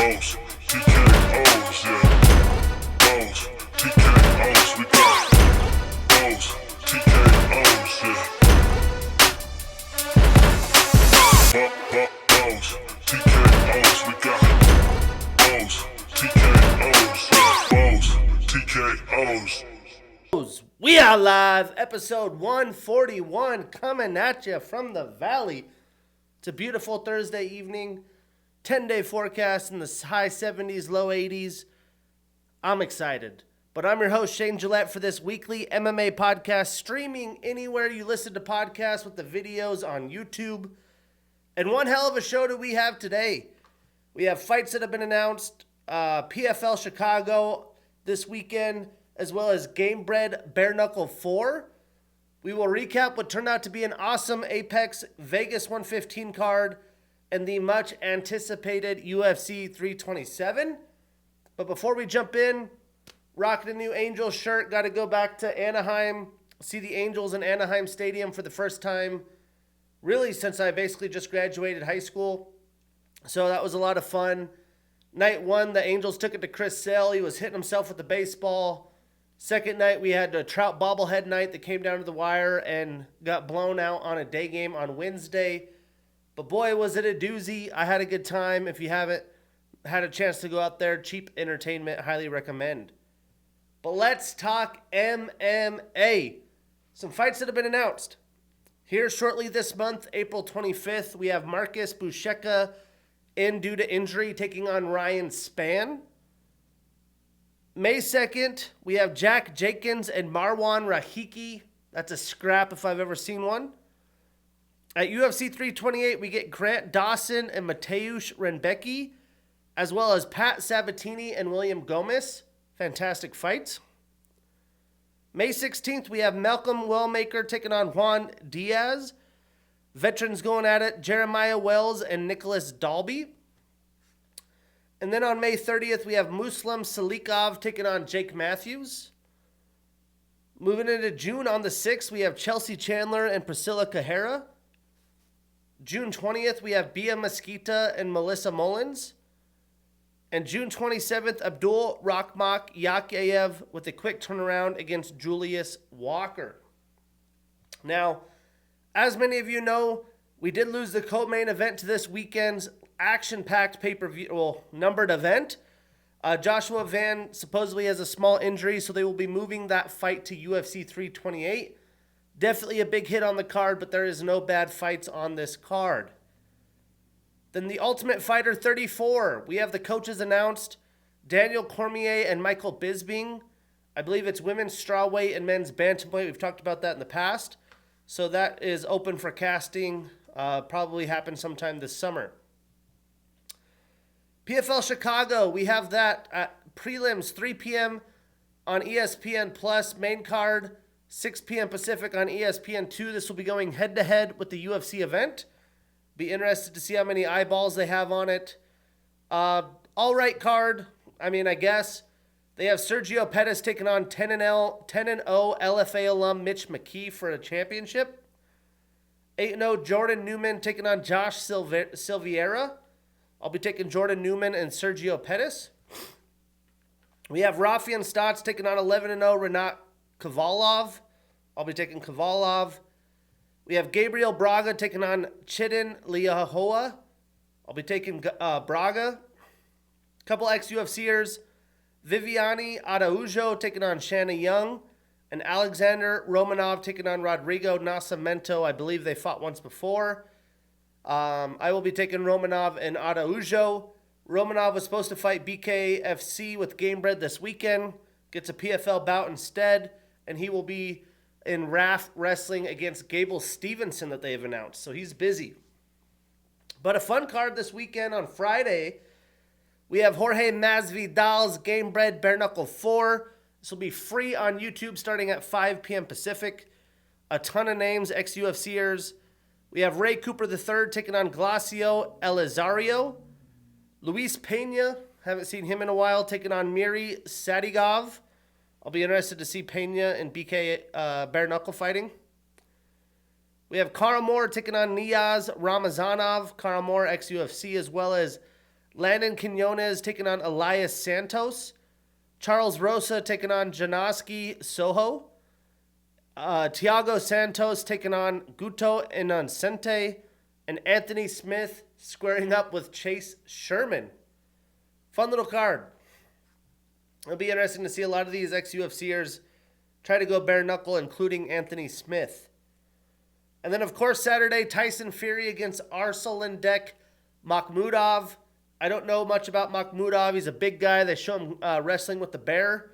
Bows, TKOs, yeah. Bows, TKOs, we got bows, TKOs, yeah. Bows, TKOs, we got bows, TKOs, yeah. Bows, TKOs. We are live, episode 141, coming at you from the valley. It's a beautiful Thursday evening, 10-day forecast in the high 70s, low 80s. I'm excited. But I'm your host, Shane Gillette, for this weekly MMA podcast, streaming anywhere you listen to podcasts with the videos on YouTube. And one hell of a show do we have today. We have fights that have been announced, PFL Chicago this weekend, as well as Gamebred Bare Knuckle 4. We will recap what turned out to be an awesome Apex Vegas 115 card and the much anticipated UFC 327. But before we jump in, rocking a new Angels shirt. Got to go back to Anaheim, see the Angels in Anaheim Stadium for the first time, really since I basically just graduated high school. So that was a lot of fun. Night one, the Angels took it to Chris Sale. He was hitting himself with the baseball. Second night, we had a Trout bobblehead night that came down to the wire and got blown out on a day game on Wednesday. But boy, was it a doozy. I had a good time. If you haven't had a chance to go out there, cheap entertainment, highly recommend. But let's talk MMA. Some fights that have been announced. Here shortly this month, April 25th, we have Marcus Buchecha in due to injury, taking on Ryan Spann. May 2nd, we have Jack Jenkins and Marwan Rahiki. That's a scrap if I've ever seen one. At UFC 328, we get Grant Dawson and Mateusz Renbecki, as well as Pat Sabatini and William Gomez. Fantastic fights. May 16th, we have Malcolm Wellmaker taking on Juan Diaz. Veterans going at it, Jeremiah Wells and Nicholas Dalby. And then on May 30th, we have Muslim Salikov taking on Jake Matthews. Moving into June on the 6th, we have Chelsea Chandler and Priscilla Cajera. June 20th, we have Bia Mesquita and Melissa Mullins. And June 27th, Abdul Rakhmak Yakeyev with a quick turnaround against Julius Walker. Now, as many of you know, we did lose the co-main event to this weekend's action-packed pay-per-view, numbered event. Joshua Van supposedly has a small injury, so they will be moving that fight to UFC 328. Definitely a big hit on the card, but there is no bad fights on this card. Then the Ultimate Fighter 34. We have the coaches announced, Daniel Cormier and Michael Bisping. I believe it's women's strawweight and men's bantamweight. We've talked about that in the past. So that is open for casting. Probably happen sometime this summer. PFL Chicago, we have that at prelims 3 p.m. on ESPN Plus, main card 6 p.m. Pacific on ESPN2. This will be going head-to-head with the UFC event. Be interested to see how many eyeballs they have on it. All right card, I guess. They have Sergio Pettis taking on 10-0 LFA alum Mitch McKee for a championship. 8-0 Jordan Newman taking on Josh Silveira. I'll be taking Jordan Newman and Sergio Pettis. We have Rafian Stotts taking on 11-0 Renato Kavalov. I'll be taking Kavalov. We have Gabriel Braga taking on Chidin Liahoa. I'll be taking Braga. Couple ex-UFCers. Viviani Araujo taking on Shanna Young. And Alexander Romanov taking on Rodrigo Nascimento. I believe they fought once before. I will be taking Romanov and Araujo. Romanov was supposed to fight BKFC with Gamebred this weekend. Gets a PFL bout instead. And he will be in RAF wrestling against Gable Stevenson that they have announced. So he's busy. But a fun card this weekend on Friday. We have Jorge Masvidal's Gamebred Bare Knuckle 4. This will be free on YouTube starting at 5 p.m. Pacific. A ton of names, ex-UFCers. We have Ray Cooper III taking on Glacio Elizario. Luis Pena, haven't seen him in a while, taking on Miri Sadigov. I'll be interested to see Pena and BK bare knuckle fighting. We have Kara Moore taking on Niaz Ramazanov. Kara Moore, ex-UFC, as well as Landon Quinones taking on Elias Santos. Charles Rosa taking on Janoski Soho. Thiago Santos taking on Guto Inancente. And Anthony Smith squaring up with Chase Sherman. Fun little card. It'll be interesting to see a lot of these ex-UFCers try to go bare knuckle, including Anthony Smith. And then, of course, Saturday, Tyson Fury against Arslanbek Makhmudov. I don't know much about Makhmudov. He's a big guy. They show him wrestling with the bear.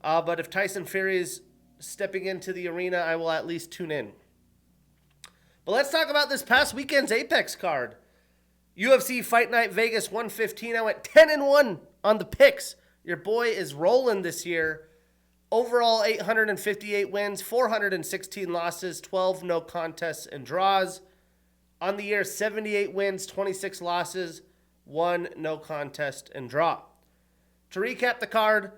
But if Tyson Fury is stepping into the arena, I will at least tune in. But let's talk about this past weekend's Apex card. UFC Fight Night Vegas 115. I went 10-1 on the picks. Your boy is rolling this year. Overall, 858 wins, 416 losses, 12 no contests and draws. On the year, 78 wins, 26 losses, 1 no contest and draw. To recap the card,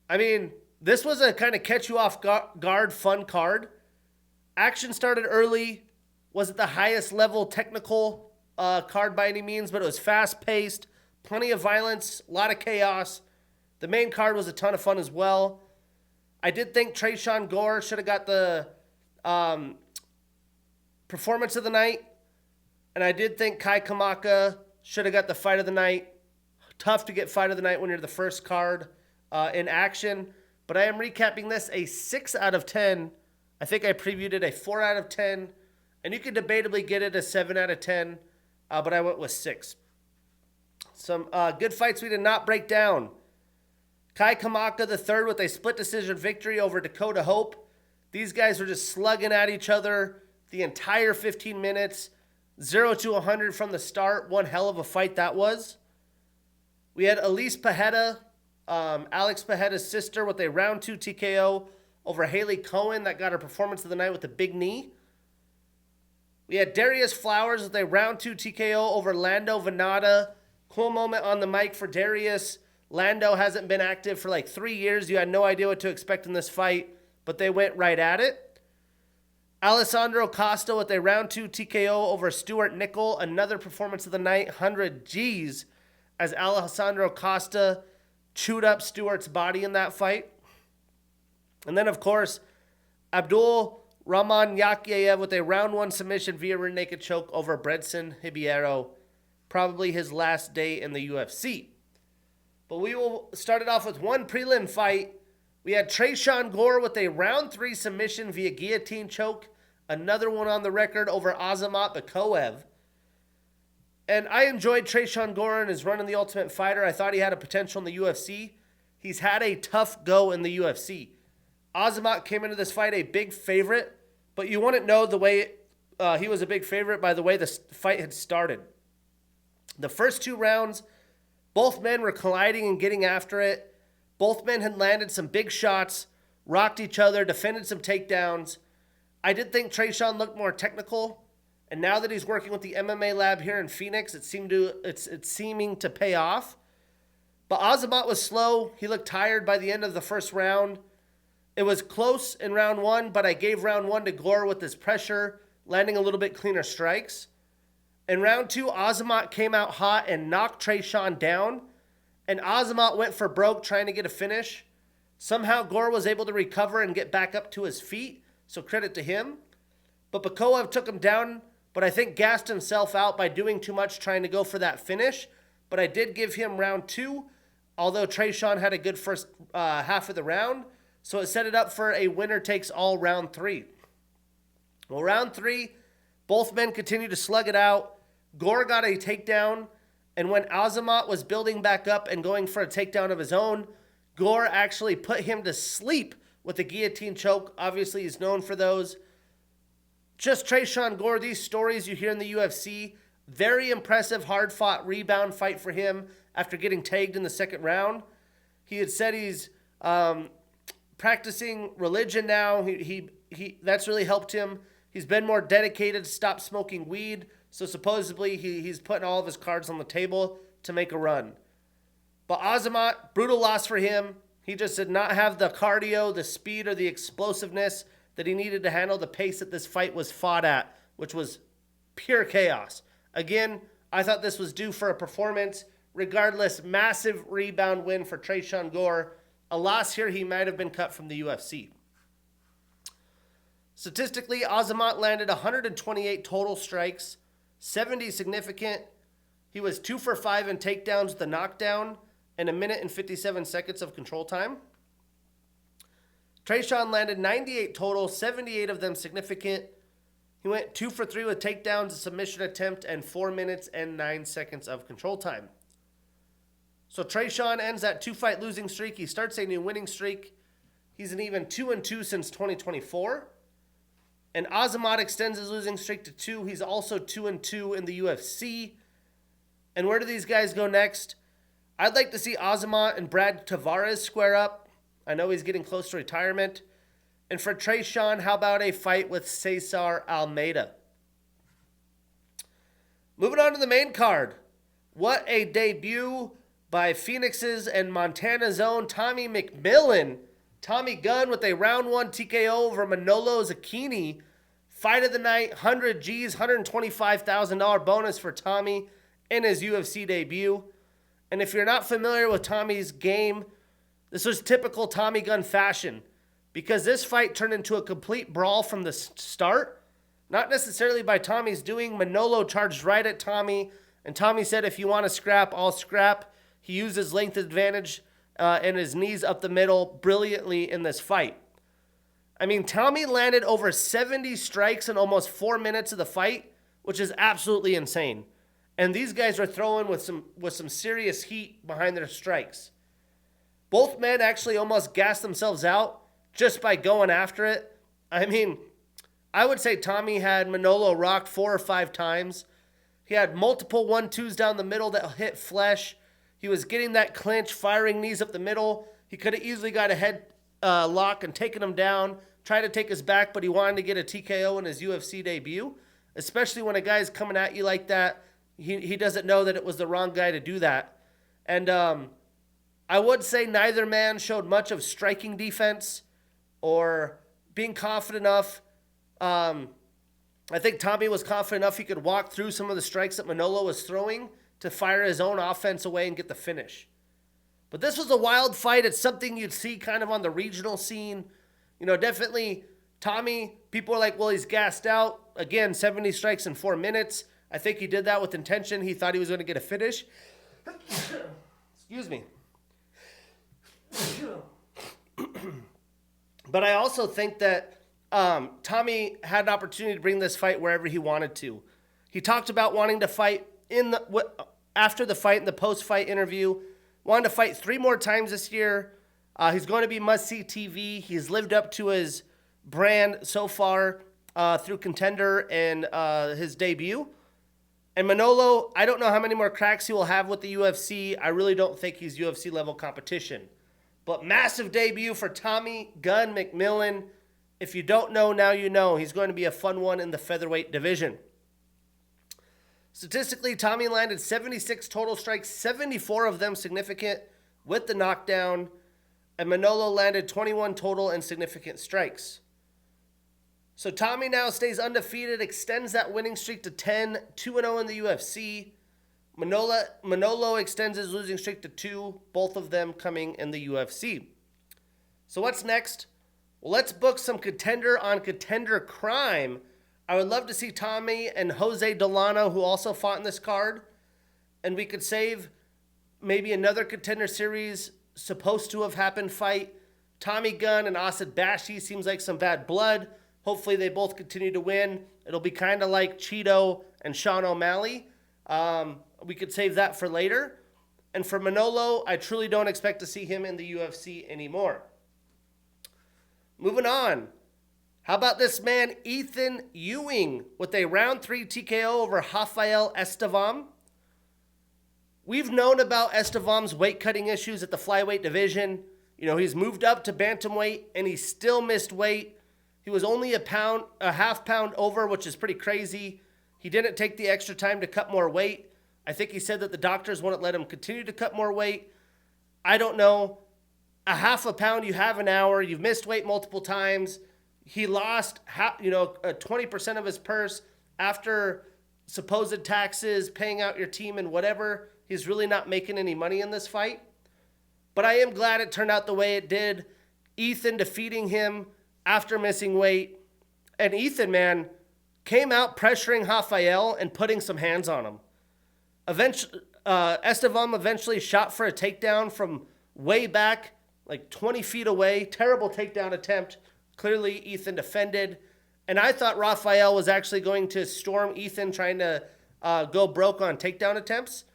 I mean, this was a kind of catch you off guard fun card. Action started early. Wasn't the highest level technical card by any means, but it was fast paced, plenty of violence, a lot of chaos. The main card was a ton of fun as well. I did think Tresean Gore should have got the performance of the night. And I did think Kai Kamaka should have got the fight of the night. Tough to get fight of the night when you're the first card in action. But I am recapping this a 6 out of 10. I think I previewed it a 4 out of 10. And you could debatably get it a 7 out of 10. But I went with 6. Some good fights we did not break down. Kai Kamaka III with a split decision victory over Dakota Hope. These guys were just slugging at each other the entire 15 minutes. 0 to 100 from the start. One hell of a fight that was. We had Elise Pajeda, Alex Pajeda's sister, with a round 2 TKO over Haley Cohen that got her performance of the night with a big knee. We had Darius Flowers with a round 2 TKO over Lando Venata. Cool moment on the mic for Darius. Lando hasn't been active for like 3 years. You had no idea what to expect in this fight, but they went right at it. Alessandro Costa with a round 2 TKO over Stuart Nickel. Another performance of the night, 100 G's, as Alessandro Costa chewed up Stuart's body in that fight. And then, of course, Abdul Rahman Yakiev with a round 1 submission via rear naked choke over Bredson Hibiero. Probably his last day in the UFC. But we will start it off with one prelim fight. We had Tresean Gore with a round 3 submission via guillotine choke. Another one on the record over Azamat Bekoev. And I enjoyed Tresean Gore in his run in the Ultimate Fighter. I thought he had a potential in the UFC. He's had a tough go in the UFC. Azamat came into this fight a big favorite, but you wouldn't know the way he was a big favorite by the way the fight had started. The first 2 rounds, both men were colliding and getting after it. Both men had landed some big shots, rocked each other, defended some takedowns. I did think Tresean looked more technical, and now that he's working with the MMA lab here in Phoenix, it's seeming to pay off. But Azamat was slow. He looked tired by the end of the first round. It was close in round 1, but I gave round 1 to Gore with his pressure, landing a little bit cleaner strikes. In round 2, Azamat came out hot and knocked Tresean down, and Azamat went for broke trying to get a finish. Somehow Gore was able to recover and get back up to his feet, so credit to him. But Bekoev took him down, but I think gassed himself out by doing too much trying to go for that finish. But I did give him round 2, although Tresean had a good first half of the round, so it set it up for a winner takes all round 3. Well, round 3, both men continued to slug it out. Gore got a takedown, and when Azamat was building back up and going for a takedown of his own, Gore actually put him to sleep with a guillotine choke. Obviously, he's known for those. Just Tresean Gore, these stories you hear in the UFC, very impressive, hard-fought rebound fight for him after getting tagged in the second round. He had said he's practicing religion now. That's really helped him. He's been more dedicated to stop smoking weed. So supposedly he's putting all of his cards on the table to make a run. But Azamat, brutal loss for him. He just did not have the cardio, the speed, or the explosiveness that he needed to handle the pace that this fight was fought at, which was pure chaos. Again, I thought this was due for a performance. Regardless, massive rebound win for Tresean Gore. A loss here, he might have been cut from the UFC. Statistically, Azamat landed 128 total strikes, 70 significant. He was 2 for 5 in takedowns with a knockdown and 1 minute and 57 seconds of control time. Tresean landed 98 total, 78 of them significant. He went 2 for 3 with takedowns, a submission attempt, and 4 minutes and 9 seconds of control time. So Tresean ends that 2-fight losing streak. He starts a new winning streak. He's an even 2-2 since 2024. And Azamat extends his losing streak to 2. He's also 2-2 in the UFC. And where do these guys go next? I'd like to see Azamat and Brad Tavares square up. I know he's getting close to retirement. And for Tresean, how about a fight with Cesar Almeida? Moving on to the main card. What a debut by Phoenix's and Montana's own Tommy McMillen. Tommy Gunn with a round 1 TKO over Manolo Zecchini. Fight of the night, 100 G's, $125,000 bonus for Tommy in his UFC debut. And if you're not familiar with Tommy's game, this was typical Tommy Gunn fashion, because this fight turned into a complete brawl from the start. Not necessarily by Tommy's doing. Manolo charged right at Tommy, and Tommy said, if you want to scrap, I'll scrap. He used his length advantage and his knees up the middle brilliantly in this fight. I mean, Tommy landed over 70 strikes in almost 4 minutes of the fight, which is absolutely insane. And these guys are throwing with some serious heat behind their strikes. Both men actually almost gassed themselves out just by going after it. I mean, I would say Tommy had Manolo rocked 4 or 5 times. He had multiple 1-2s down the middle that hit flesh. He was getting that clinch, firing knees up the middle. He could have easily got a head lock and taken him down, tried to take his back, but he wanted to get a TKO in his UFC debut, especially when a guy's coming at you like that. He doesn't know that it was the wrong guy to do that. And I would say neither man showed much of striking defense or being confident enough. I think Tommy was confident enough he could walk through some of the strikes that Manolo was throwing to fire his own offense away and get the finish. But this was a wild fight. It's something you'd see kind of on the regional scene. You know, definitely Tommy, people are like, well, he's gassed out. Again, 70 strikes in 4 minutes. I think he did that with intention. He thought he was going to get a finish. Excuse me. But I also think that Tommy had an opportunity to bring this fight wherever he wanted to. He talked about wanting to fight after the fight in the post-fight interview. Wanted to fight 3 more times this year. He's going to be must-see TV. He's lived up to his brand so far through Contender and his debut. And Manolo, I don't know how many more cracks he will have with the UFC. I really don't think he's UFC-level competition. But massive debut for Tommy Gunn McMillen. If you don't know, now you know. He's going to be a fun one in the featherweight division. Statistically, Tommy landed 76 total strikes, 74 of them significant with the knockdown. And Manolo landed 21 total and significant strikes. So Tommy now stays undefeated, extends that winning streak to 10, 2-0 in the UFC. Manolo extends his losing streak to 2, both of them coming in the UFC. So what's next? Well, let's book some contender on contender crime. I would love to see Tommy and Jose Delano, who also fought in this card. And we could save maybe another contender series supposed to have happened fight. Tommy Gunn and Asad Bashi seems like some bad blood. Hopefully they both continue to win. It'll be kind of like Cheeto and Sean O'Malley. We could save that for later. And for Manolo, I truly don't expect to see him in the UFC anymore. Moving on. How about this man, Ethyn Ewing, with a round 3 TKO over Rafael Estevam? We've known about Estevam's weight cutting issues at the flyweight division. You know, he's moved up to bantamweight and he still missed weight. He was only a half pound over, which is pretty crazy. He didn't take the extra time to cut more weight. I think he said that the doctors wouldn't let him continue to cut more weight. I don't know. A half a pound, you have an hour. You've missed weight multiple times. He lost 20% of his purse after supposed taxes, paying out your team and whatever. He's really not making any money in this fight. But I am glad it turned out the way it did. Ethyn defeating him after missing weight. And Ethyn, man, came out pressuring Rafael and putting some hands on him. Estevam eventually shot for a takedown from way back, like 20 feet away. Terrible takedown attempt. Clearly, Ethyn defended. And I thought Rafael was actually going to storm Ethyn, trying to go broke on takedown attempts.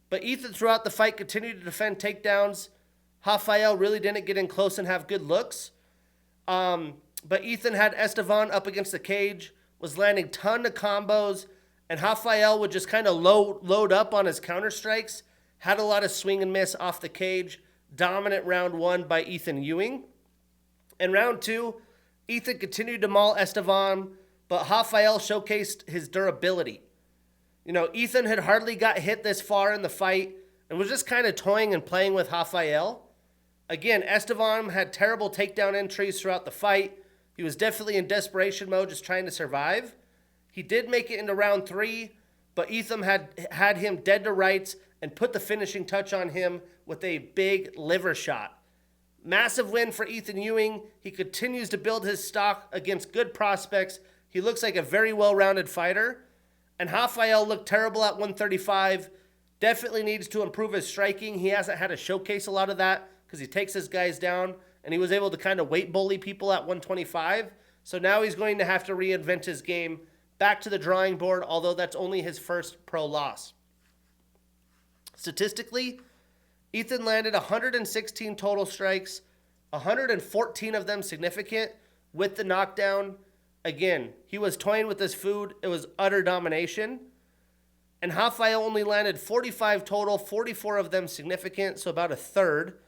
But Ethyn, throughout the fight, continued to defend takedowns. Rafael really didn't get in close and have good looks. But Ethyn had Estevam up against the cage, was landing ton of combos, and Rafael would just kind of load up on his counter strikes. Had a lot of swing and miss off the cage. Dominant round 1 by Ewing. In round 2, Ethyn continued to maul Estevam, but Rafael showcased his durability. You know, Ethyn had hardly got hit this far in the fight and was just kind of toying and playing with Rafael. Again, Estevam had terrible takedown entries throughout the fight. He was definitely in desperation mode, just trying to survive. He did make it into round 3, but Ethyn had him dead to rights and put the finishing touch on him with a big liver shot. Massive win for Ewing. He continues to build his stock against good prospects. He looks like a very well-rounded fighter. And Rafael looked terrible at 135. Definitely needs to improve his striking. He hasn't had to showcase a lot of that because he takes his guys down. And he was able to kind of weight bully people at 125. So now he's going to have to reinvent his game. Back to the drawing board, although that's only his first pro loss. Statistically, Ethyn landed 116 total strikes, 114 of them significant with the knockdown. Again, he was toying with his food. It was utter domination. And Rafael only landed 45 total, 44 of them significant, so about a third.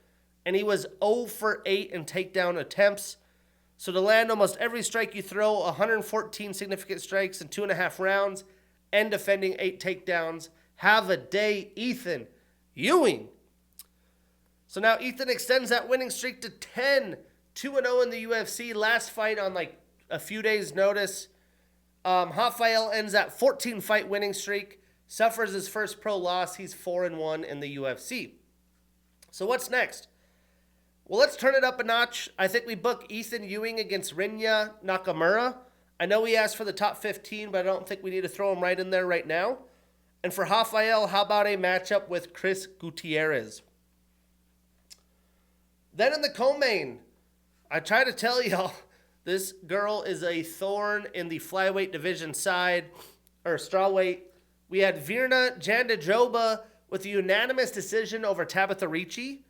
And he was 0 for 8 in takedown attempts. So to land almost every strike you throw, 114 significant strikes in 2.5 rounds, and defending 8 takedowns. Have a day, Ewing. So now Ethyn extends that winning streak to 10, 2-0 in the UFC. Last fight on like a few days' notice. Rafael ends that 14-fight winning streak, suffers his first pro loss. He's 4-1 in the UFC. So what's next? Well, let's turn it up a notch. I think we book Ewing against Rinya Nakamura. I know he asked for the top 15, but I don't think we need to throw him right in there right now. And for Rafael, how about a matchup with Chris Gutierrez? Then in the co-main, I try to tell y'all, this girl is a thorn in the flyweight division side, or strawweight. We had Virna Jandiroba with a unanimous decision over Tabatha Ricci.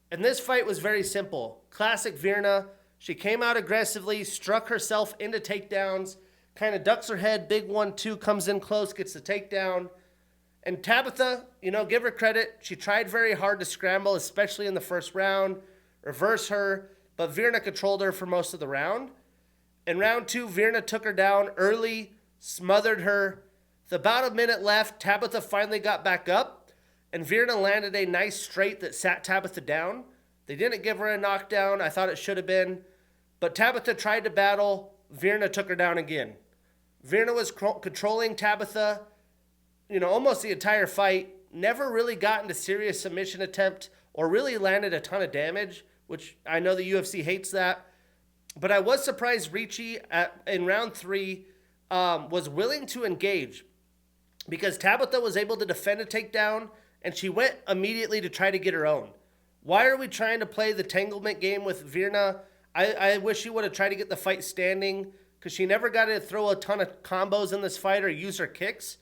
And this fight was very simple. Classic Virna. She came out aggressively, struck herself into takedowns, kind of ducks her head, big 1-2, comes in close, gets the takedown. And Tabatha, give her credit. She tried very hard to scramble, especially in the first round, reverse her, but Virna controlled her for most of the round. In round 2, Virna took her down early, smothered her. With about a minute left, Tabatha finally got back up, and Virna landed a nice straight that sat Tabatha down. They didn't give her a knockdown. I thought it should have been. But Tabatha tried to battle. Virna took her down again. Virna was controlling Tabatha, almost the entire fight. Never really got into serious submission attempt or really landed a ton of damage, which I know the UFC hates that. But I was surprised Ricci in round 3 was willing to engage because Tabatha was able to defend a takedown and she went immediately to try to get her own. Why are we trying to play the tanglement game with Virna? I wish she would have tried to get the fight standing because she never got to throw a ton of combos in this fight or use her kicks.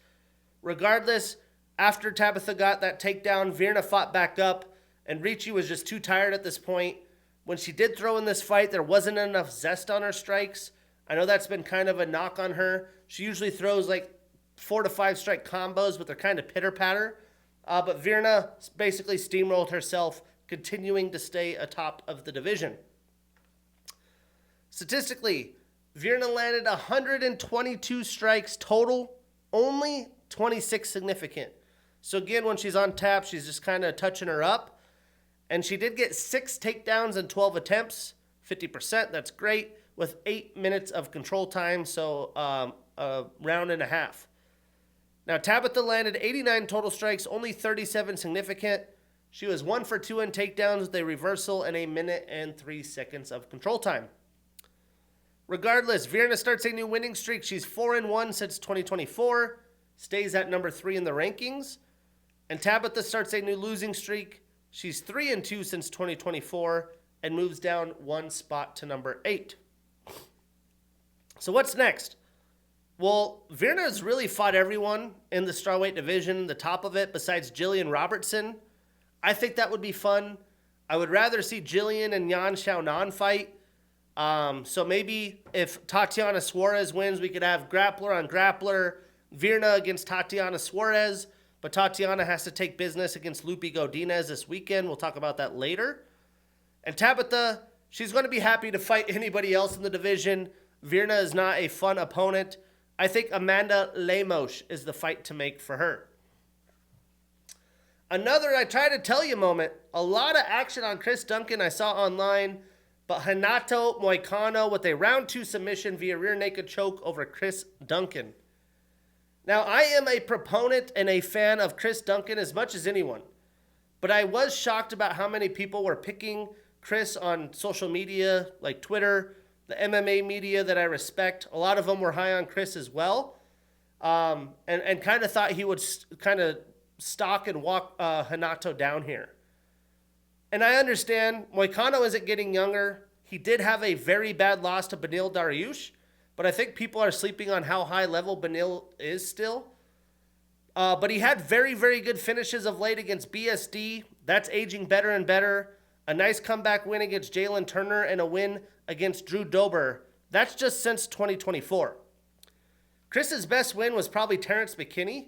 Regardless, after Tabatha got that takedown, Virna fought back up, and Ricci was just too tired at this point. When she did throw in this fight, there wasn't enough zest on her strikes. I know that's been kind of a knock on her. She usually throws like 4 to 5 strike combos, but they're kind of pitter-patter. But Virna basically steamrolled herself, continuing to stay atop of the division. Statistically, Virna landed 122 strikes total, only 26 significant. So again, when she's on tap, she's just kind of touching her up. And she did get 6 takedowns in 12 attempts, 50%. That's great, with 8 minutes of control time, so a round and a half. Now, Tabatha landed 89 total strikes, only 37 significant. She was 1 for 2 in takedowns with a reversal and 1 minute and 3 seconds of control time. Regardless, Virna starts a new winning streak. She's 4-1 since 2024, stays at number 3 in the rankings. And Tabatha starts a new losing streak. She's 3-2 since 2024 and moves down 1 spot to number 8. So what's next? Well, Virna has really fought everyone in the strawweight division, the top of it, besides Jillian Robertson. I think that would be fun. I would rather see Jillian and Yan Xiaonan fight. So maybe if Tatiana Suarez wins, we could have grappler on grappler, Virna against Tatiana Suarez, but Tatiana has to take business against Loopy Godinez this weekend. We'll talk about that later. And Tabatha, she's going to be happy to fight anybody else in the division. Virna is not a fun opponent. I think Amanda Lemos is the fight to make for her. Another I try to tell you moment. A lot of action on Chris Duncan I saw online, but Renato Moicano with a round 2 submission via rear naked choke over Chris Duncan. Now, I am a proponent and a fan of Chris Duncan as much as anyone, but I was shocked about how many people were picking Chris on social media like Twitter, the MMA media that I respect. A lot of them were high on Chris as well, and kind of thought he would kind of stalk and walk Renato down here. And I understand Moicano isn't getting younger. He did have a very bad loss to Beneil Dariush, but I think people are sleeping on how high level Beneil is still. But he had very, very good finishes of late against BSD. That's aging better and better. A nice comeback win against Jalen Turner and a win against Drew Dober. That's just since 2024. Chris's best win was probably Terrence McKinney,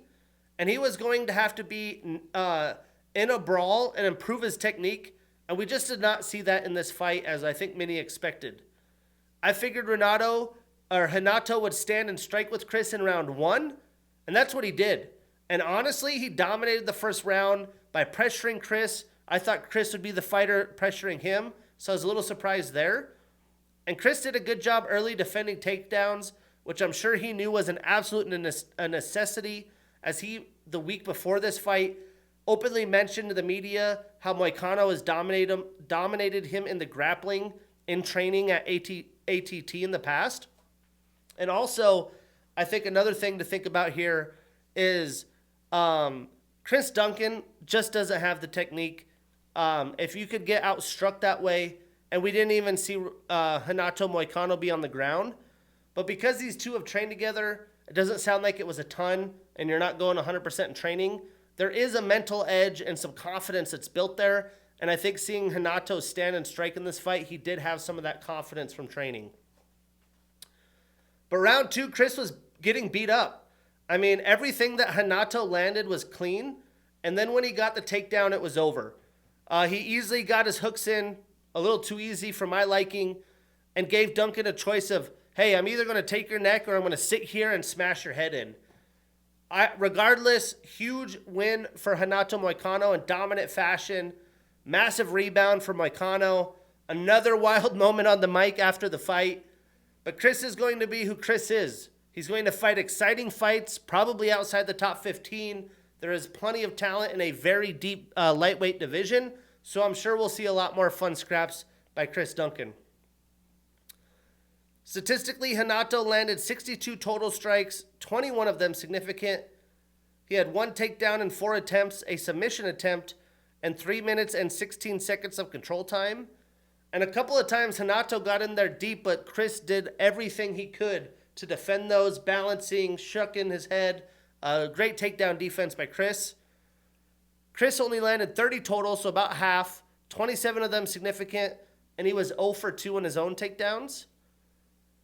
and he was going to have to be in a brawl and improve his technique, and we just did not see that in this fight as I think many expected. I figured Renato would stand and strike with Chris in round 1, and that's what he did. And honestly, he dominated the first round by pressuring Chris. I thought Chris would be the fighter pressuring him, so I was a little surprised there. And Chris did a good job early defending takedowns, which I'm sure he knew was an absolute necessity, as he, the week before this fight, openly mentioned to the media how Moicano has dominated him in the grappling in training at ATT in the past. And also, I think another thing to think about here is Chris Duncan just doesn't have the technique. If you could get outstruck that way, and we didn't even see Renato Moicano be on the ground, but because these two have trained together, it doesn't sound like it was a ton, and you're not going 100% in training. There is a mental edge and some confidence that's built there, and I think seeing Renato stand and strike in this fight, he did have some of that confidence from training. But round 2, Chris was getting beat up. I mean, everything that Renato landed was clean, and then when he got the takedown, it was over. He easily got his hooks in, a little too easy for my liking, and gave Duncan a choice of, hey, I'm either going to take your neck or I'm going to sit here and smash your head in. Regardless, huge win for Renato Moicano in dominant fashion. Massive rebound for Moicano. Another wild moment on the mic after the fight. But Chris is going to be who Chris is. He's going to fight exciting fights, probably outside the top 15. There is plenty of talent in a very deep lightweight division. So I'm sure we'll see a lot more fun scraps by Chris Duncan. Statistically, Renato landed 62 total strikes, 21 of them significant. He had 1 takedown in 4 attempts, a submission attempt, and 3 minutes and 16 seconds of control time. And a couple of times Renato got in there deep, but Chris did everything he could to defend those, balancing, shucking his head. Great takedown defense by Chris. Chris only landed 30 total, so about half, 27 of them significant, and he was 0 for 2 in his own takedowns.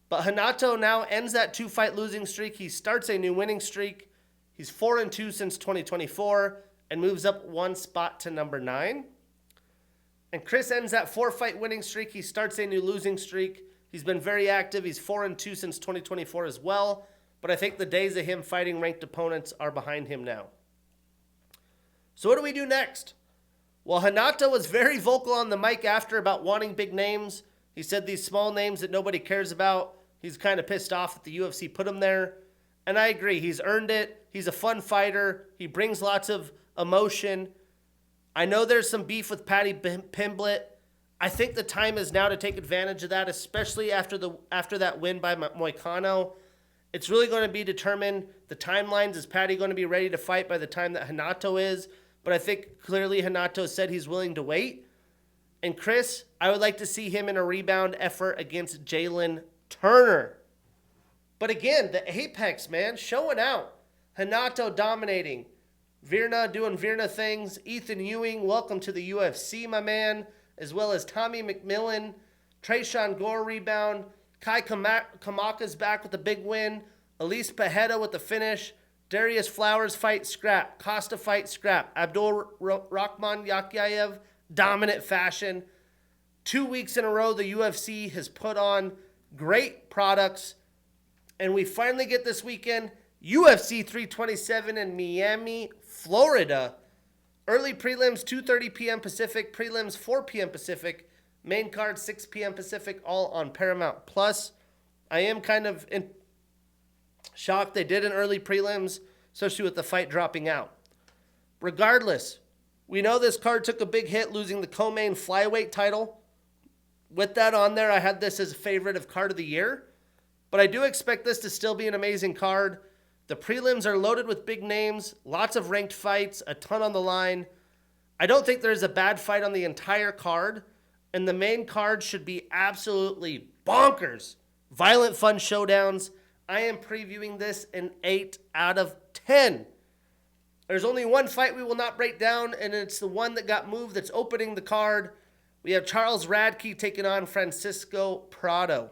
But Renato now ends that 2-fight losing streak. He starts a new winning streak. He's 4-2 since 2024 and moves up 1 spot to number 9. And Chris ends that 4-fight winning streak. He starts a new losing streak. He's been very active. He's 4-2 since 2024 as well. But I think the days of him fighting ranked opponents are behind him now. So what do we do next? Well, Renato was very vocal on the mic after about wanting big names. He said these small names that nobody cares about. He's kind of pissed off that the UFC put him there. And I agree. He's earned it. He's a fun fighter. He brings lots of emotion. I know there's some beef with Paddy Pimblett. I think the time is now to take advantage of that, especially after that win by Moicano. It's really going to be determined. The timelines, is Paddy going to be ready to fight by the time that Renato is? But I think clearly Renato said he's willing to wait. And Chris, I would like to see him in a rebound effort against Jalen Turner. But again, the Apex, man, showing out. Renato dominating. Virna doing Virna things. Ethyn Ewing, welcome to the UFC, my man. As well as Tommy McMillen. Tresean Gore rebound. Kai Kamaka's back with a big win. Elise Pajeda with the finish. Darius Flowers fight scrap. Costa fight scrap. Abdul Rahman Yakyayev, dominant fashion. 2 weeks in a row, the UFC has put on great products. And we finally get this weekend, UFC 327 in Miami, Florida. Early prelims, 2:30 p.m. Pacific. Prelims, 4 p.m. Pacific. Main card, 6 p.m. Pacific, all on Paramount Plus. I am kind of shocked they did an early prelims, especially with the fight dropping out. Regardless, we know this card took a big hit, losing the co-main flyweight title. With that on there, I had this as a favorite of card of the year. But I do expect this to still be an amazing card. The prelims are loaded with big names, lots of ranked fights, a ton on the line. I don't think there's a bad fight on the entire card, and the main card should be absolutely bonkers. Violent, fun showdowns. I am previewing this an 8 out of 10. There's only one fight we will not break down, and it's the one that got moved that's opening the card. We have Charles Radke taking on Francisco Prado.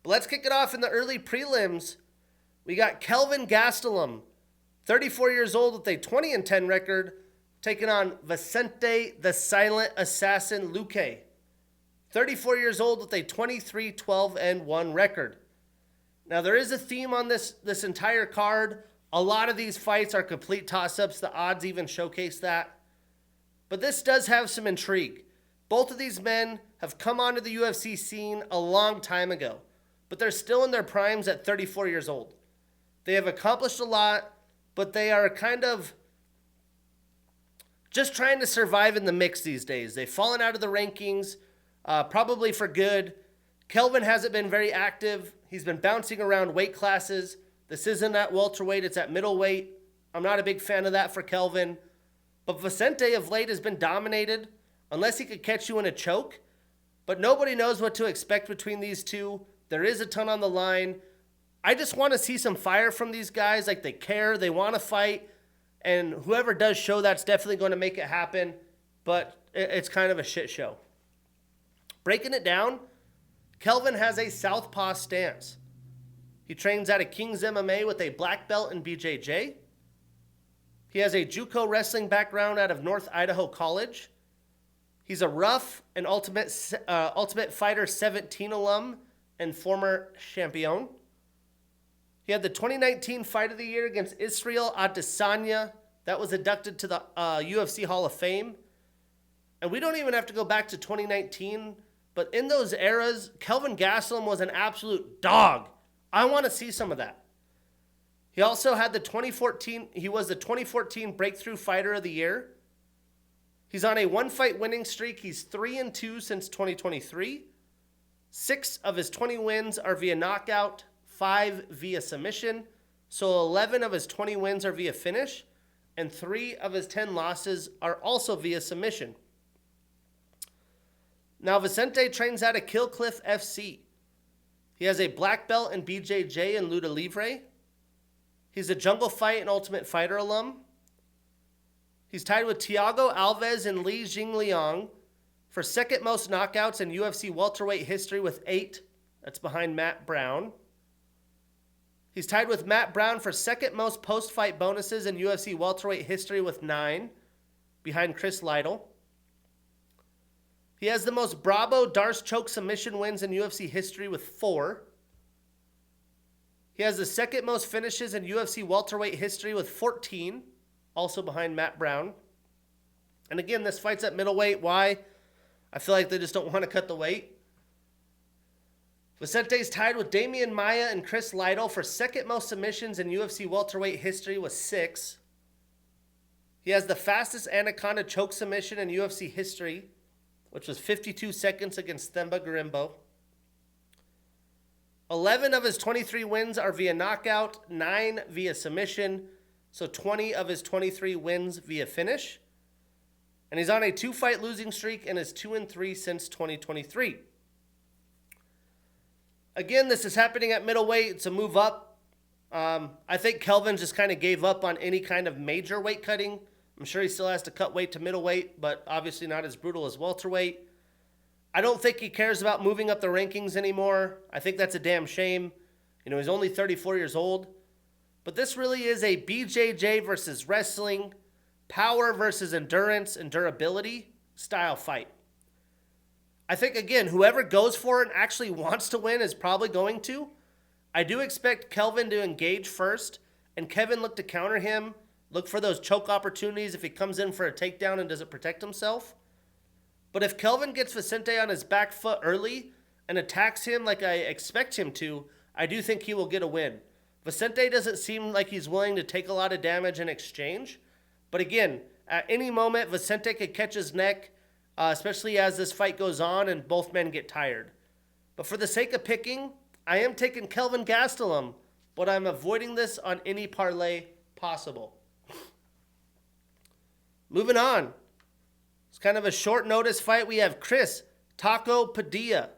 But let's kick it off in the early prelims. We got Kelvin Gastelum, 34 years old with a 20-10 record, taking on Vicente the Silent Assassin Luque, 34 years old with a 23-12-1 record. Now, there is a theme on this entire card. A lot of these fights are complete toss-ups. The odds even showcase that. But this does have some intrigue. Both of these men have come onto the UFC scene a long time ago, but they're still in their primes at 34 years old. They have accomplished a lot, but they are kind of just trying to survive in the mix these days. They've fallen out of the rankings, probably for good. Kelvin hasn't been very active. He's been bouncing around weight classes. This isn't at welterweight, it's at middleweight. I'm not a big fan of that for Kelvin. But Vicente of late has been dominated, unless he could catch you in a choke. But nobody knows what to expect between these two. There is a ton on the line. I just want to see some fire from these guys. Like, they care, they want to fight. And whoever does show, that's definitely going to make it happen. But it's kind of a shit show. Breaking it down, Kelvin has a southpaw stance. He trains out of King's MMA with a black belt in BJJ. He has a JUCO wrestling background out of North Idaho College. He's a Rough and Ultimate Fighter 17 alum and former champion. He had the 2019 Fight of the Year against Israel Adesanya. That was inducted to the UFC Hall of Fame. And we don't even have to go back to 2019, but in those eras, Kelvin Gastelum was an absolute dog. I want to see some of that. He also had the 2014 Breakthrough Fighter of the Year. He's on a one-fight winning streak. He's 3-2 since 2023. 6 of his 20 wins are via knockout, 5 via submission. So 11 of his 20 wins are via finish, and 3 of his 10 losses are also via submission. Now, Vicente trains out of Killcliff FC. He has a black belt in BJJ and Luta Livre. He's a Jungle Fight and Ultimate Fighter alum. He's tied with Thiago Alves and Li Jingliang for second most knockouts in UFC welterweight history with 8. That's behind Matt Brown. He's tied with Matt Brown for second most post-fight bonuses in UFC welterweight history with 9, behind Chris Lytle. He has the most Bravo Darce choke submission wins in UFC history with 4. He has the second most finishes in UFC welterweight history with 14, also behind Matt Brown. And again, this fight's at middleweight. Why? I feel like they just don't want to cut the weight. Vicente's tied with Damian Maia and Chris Lytle for second most submissions in UFC welterweight history with 6. He has the fastest Anaconda choke submission in UFC history, which was 52 seconds against Themba Gorimbo. 11 of his 23 wins are via knockout, 9 via submission, so 20 of his 23 wins via finish. And he's on a 2-fight losing streak and is 2-3 since 2023. Again, this is happening at middleweight. It's a move up. I think Kelvin just kind of gave up on any kind of major weight cutting. I'm sure he still has to cut weight to middleweight, but obviously not as brutal as welterweight. I don't think he cares about moving up the rankings anymore. I think that's a damn shame. He's only 34 years old. But this really is a BJJ versus wrestling, power versus endurance and durability style fight. I think, again, whoever goes for it and actually wants to win is probably going to. I do expect Kelvin to engage first, and Kevin look to counter him, look for those choke opportunities if he comes in for a takedown and doesn't protect himself. But if Kelvin gets Vicente on his back foot early and attacks him like I expect him to, I do think he will get a win. Vicente doesn't seem like he's willing to take a lot of damage in exchange. But again, at any moment, Vicente could catch his neck, especially as this fight goes on and both men get tired. But for the sake of picking, I am taking Kelvin Gastelum, but I'm avoiding this on any parlay possible. Moving on. It's kind of a short notice fight. We have Chris Taco Padilla,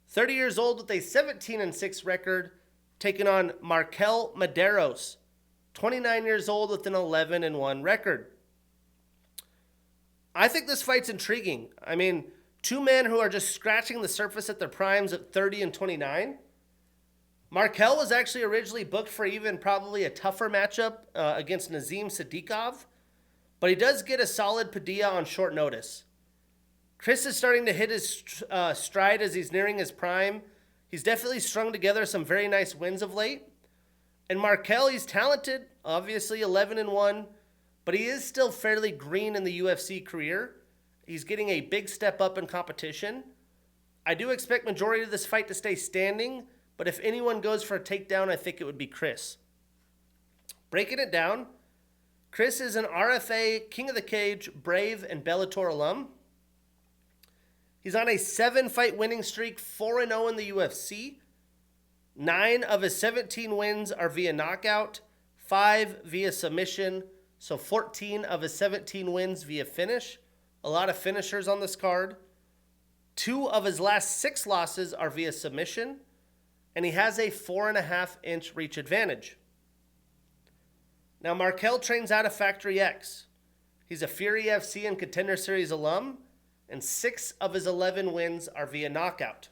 30 years old with a 17-6 record, taking on MarQuel Mederos, 29 years old with an 11-1 record. I think this fight's intriguing. I mean, two men who are just scratching the surface at their primes at 30 and 29. MarQuel was actually originally booked for even probably a tougher matchup against Nazim Sadikov, but he does get a solid Padilla on short notice. Chris is starting to hit his stride as he's nearing his prime. He's definitely strung together some very nice wins of late. And MarQuel, he's talented, obviously 11-1, but he is still fairly green in the UFC career. He's getting a big step up in competition. I do expect majority of this fight to stay standing, but if anyone goes for a takedown, I think it would be Chris. Breaking it down, Chris is an RFA, King of the Cage, Brave, and Bellator alum. He's on a 7-fight winning streak, 4-0 in the UFC. 9 of his 17 wins are via knockout, 5 via submission, so 14 of his 17 wins via finish. A lot of finishers on this card. 2 of his last 6 losses are via submission, and he has a 4.5-inch reach advantage. Now, MarQuel trains out of Factory X. He's a Fury FC and Contender Series alum, and 6 of his 11 wins are via knockout.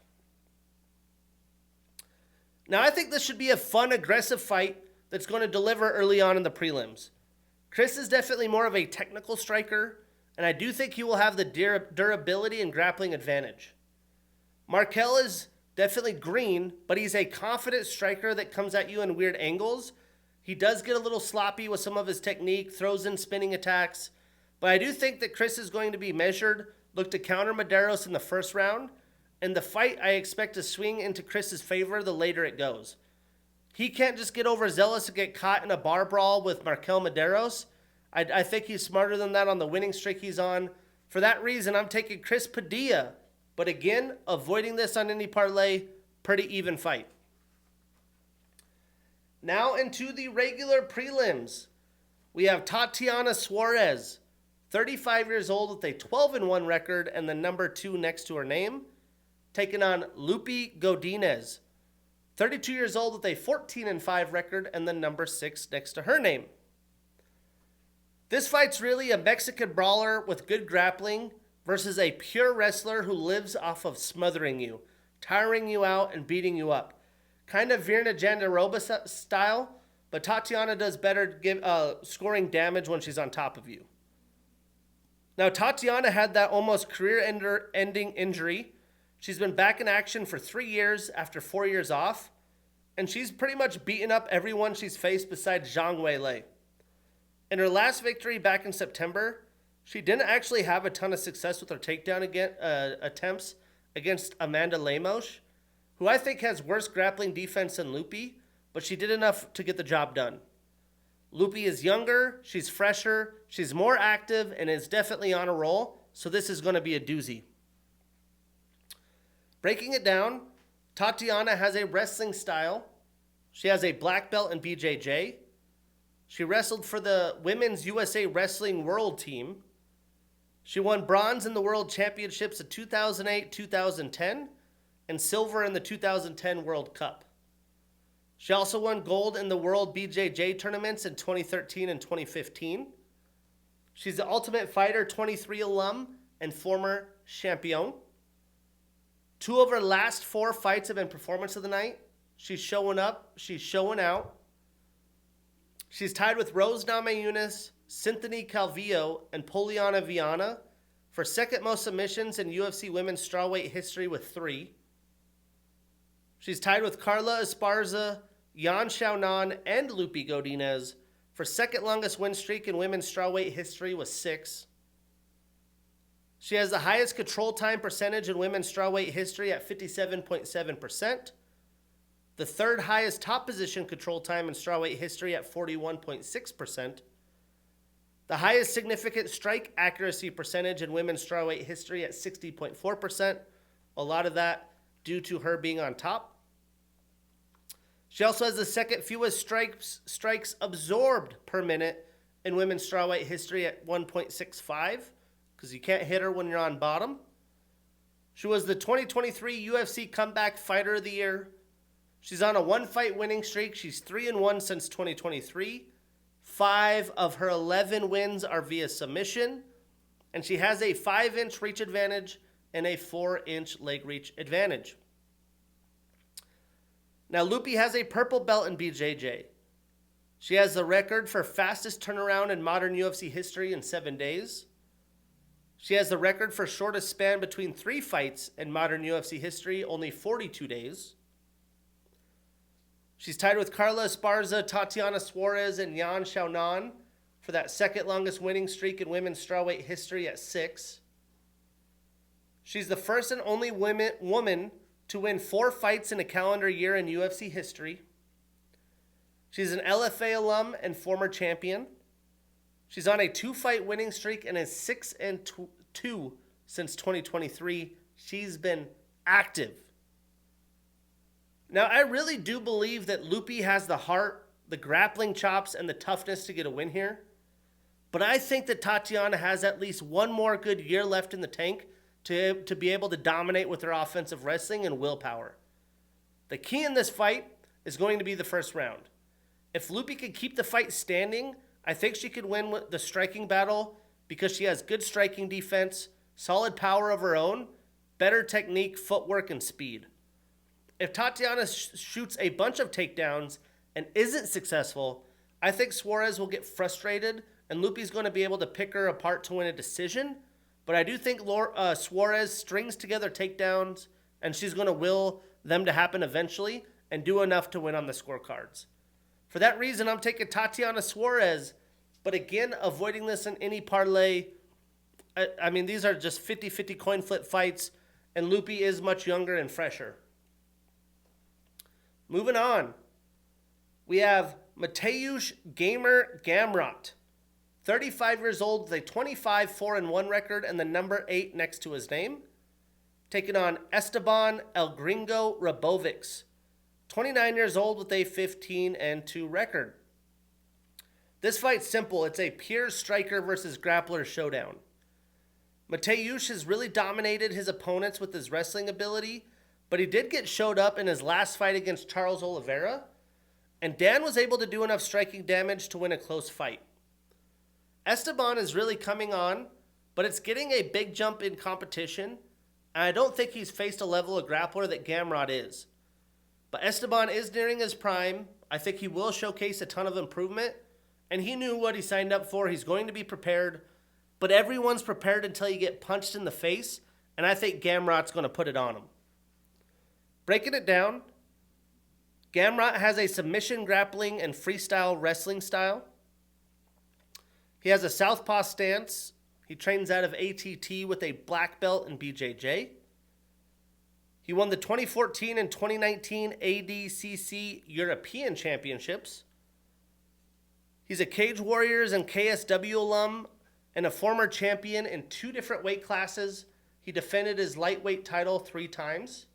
Now, I think this should be a fun, aggressive fight that's going to deliver early on in the prelims. Chris is definitely more of a technical striker, and I do think he will have the durability and grappling advantage. MarQuel is definitely green, but he's a confident striker that comes at you in weird angles. He does get a little sloppy with some of his technique, throws in spinning attacks, but I do think that Chris is going to be measured, look to counter Mederos in the first round, and the fight I expect to swing into Chris's favor the later it goes. He can't just get overzealous and get caught in a bar brawl with MarQuel Mederos. I think he's smarter than that on the winning streak he's on. For that reason, I'm taking Chris Padilla, but again, avoiding this on any parlay, pretty even fight. Now into the regular prelims. We have Tatiana Suarez, 35 years old with a 12-1 record and the number 2 next to her name, taking on Loopy Godinez, 32 years old with a 14-5 record and the number 6 next to her name. This fight's really a Mexican brawler with good grappling versus a pure wrestler who lives off of smothering you, tiring you out, and beating you up. Kind of Virna Jandiroba style, but Tatiana does better scoring damage when she's on top of you. Now, Tatiana had that almost career-ending injury. She's been back in action for 3 years after 4 years off, and she's pretty much beaten up everyone she's faced besides Zhang Weilei. In her last victory back in September, she didn't actually have a ton of success with her takedown attempts against Amanda Lemos, who I think has worse grappling defense than Loopy, but she did enough to get the job done. Loopy is younger, she's fresher, she's more active, and is definitely on a roll, so this is going to be a doozy. Breaking it down, Tatiana has a wrestling style. She has a black belt in BJJ. She wrestled for the Women's USA Wrestling World Team. She won bronze in the World Championships of 2008, 2010, and silver in the 2010 World Cup. She also won gold in the World BJJ tournaments in 2013 and 2015. She's the Ultimate Fighter 23 alum and former champion. 2 of her last 4 fights have been performance of the night. She's showing up. She's showing out. She's tied with Rose Namajunas, Cynthia Calvillo, and Poliana Viana for second most submissions in UFC women's strawweight history with 3. She's tied with Carla Esparza, Yan Xiaonan, and Loopy Godinez for second longest win streak in women's strawweight history with 6. She has the highest control time percentage in women's strawweight history at 57.7%. The third highest top position control time in strawweight history at 41.6%. The highest significant strike accuracy percentage in women's strawweight history at 60.4%. A lot of that due to her being on top. She also has the second fewest strikes absorbed per minute in women's strawweight history at 1.65, because you can't hit her when you're on bottom. She was the 2023 UFC Comeback Fighter of the Year. She's on a 1-fight winning streak. She's 3-1 since 2023. 5 of her 11 wins are via submission. And she has a 5-inch reach advantage and a 4-inch leg reach advantage. Now, Loopy has a purple belt in BJJ. She has the record for fastest turnaround in modern UFC history in 7 days. She has the record for shortest span between 3 fights in modern UFC history, only 42 days. She's tied with Carla Esparza, Tatiana Suarez, and Yan Xiaonan for that second longest winning streak in women's strawweight history at 6. She's the first and only woman to win 4 fights in a calendar year in UFC history. She's an LFA alum and former champion. She's on a 2-fight winning streak and is 6-2 since 2023. She's been active. Now, I really do believe that Loopy has the heart, the grappling chops, and the toughness to get a win here. But I think that Tatiana has at least one more good year left in the tank to be able to dominate with her offensive wrestling and willpower. The key in this fight is going to be the first round. If Loopy can keep the fight standing, I think she could win the striking battle because she has good striking defense, solid power of her own, better technique, footwork, and speed. If Tatiana shoots a bunch of takedowns and isn't successful, I think Suarez will get frustrated and Loopy's going to be able to pick her apart to win a decision. But I do think Suarez strings together takedowns and she's going to will them to happen eventually and do enough to win on the scorecards. For that reason, I'm taking Tatiana Suarez, but again, avoiding this in any parlay. I mean, these are just 50-50 coin flip fights, and Loopy is much younger and fresher. Moving on, we have Mateusz Gamer Gamrot, 35 years old with a 25-4-1 record and the number 8 next to his name, taking on Esteban El Gringo Rabovics, 29 years old with a 15-2 record. This fight's simple. It's a pure striker versus grappler showdown. Mateusz has really dominated his opponents with his wrestling ability, but he did get showed up in his last fight against Charles Oliveira, and Dan was able to do enough striking damage to win a close fight. Esteban is really coming on, but it's getting a big jump in competition, and I don't think he's faced a level of grappler that Gamrot is. But Esteban is nearing his prime. I think he will showcase a ton of improvement, and he knew what he signed up for. He's going to be prepared, but everyone's prepared until you get punched in the face, and I think Gamrot's going to put it on him. Breaking it down, Gamrot has a submission grappling and freestyle wrestling style. He has a southpaw stance. He trains out of ATT with a black belt in BJJ. He won the 2014 and 2019 ADCC European Championships. He's a Cage Warriors and KSW alum and a former champion in 2 different weight classes. He defended his lightweight title 3 times.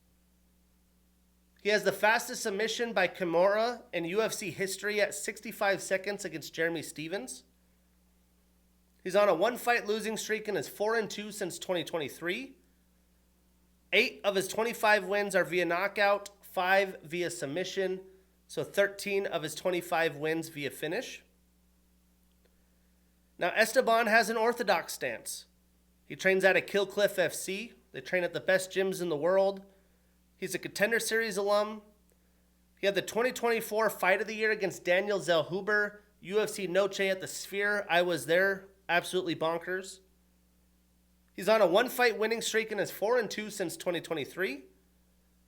He has the fastest submission by Kimura in UFC history at 65 seconds against Jeremy Stevens. He's on a 1-fight losing streak and is 4-2 since 2023. 8 of his 25 wins are via knockout, 5 via submission, so 13 of his 25 wins via finish. Now, Estevam has an orthodox stance. He trains at a Kill Cliff FC. They train at the best gyms in the world. He's a Contender Series alum. He had the 2024 Fight of the Year against Daniel Zellhuber, UFC Noche at the Sphere. I was there. Absolutely bonkers. He's on a 1-fight winning streak and is 4-2 since 2023.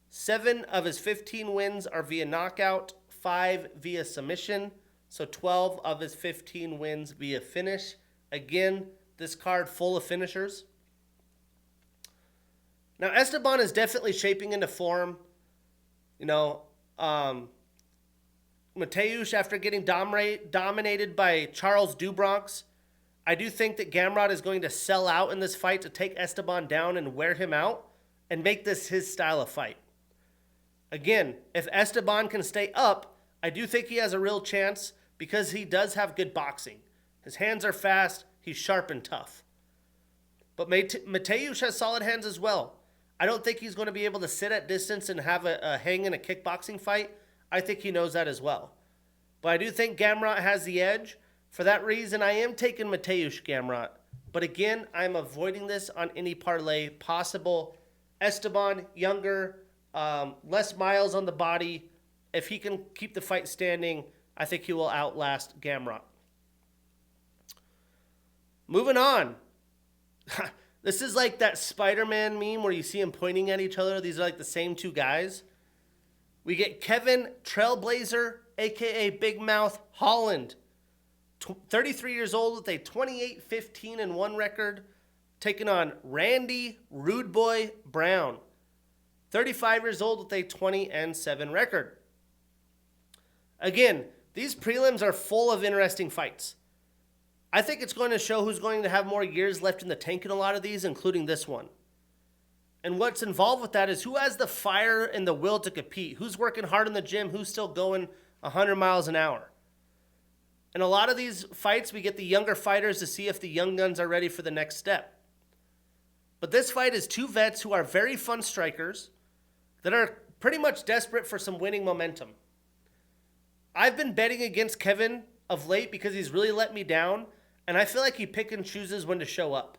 7 of his 15 wins are via knockout, 5 via submission, so 12 of his 15 wins via finish. Again, this card full of finishers. Now, Estevam is definitely shaping into form. Mateusz, after getting dominated by Charles Dubronx, I do think that Gamrot is going to sell out in this fight to take Estevam down and wear him out and make this his style of fight. Again, if Estevam can stay up, I do think he has a real chance because he does have good boxing. His hands are fast, he's sharp and tough. But Mateusz has solid hands as well. I don't think he's going to be able to sit at distance and have a hang in a kickboxing fight. I think he knows that as well. But I do think Gamrot has the edge. For that reason, I am taking Mateusz Gamrot. But again, I'm avoiding this on any parlay possible. Estevam, younger, less miles on the body. If he can keep the fight standing, I think he will outlast Gamrot. Moving on. This is like that Spider-Man meme where you see them pointing at each other. These are like the same 2 guys. We get Kevin Trailblazer, a.k.a. Big Mouth Holland. 33 years old with a 28-15-1 record. Taking on Randy Rude Boy Brown. 35 years old with a 20-7 record. Again, these prelims are full of interesting fights. I think it's going to show who's going to have more years left in the tank in a lot of these, including this one. And what's involved with that is who has the fire and the will to compete, who's working hard in the gym, who's still going 100 miles an hour. In a lot of these fights, we get the younger fighters to see if the young guns are ready for the next step. But this fight is 2 vets who are very fun strikers that are pretty much desperate for some winning momentum. I've been betting against Kevin of late because he's really let me down, and I feel like he pick and chooses when to show up.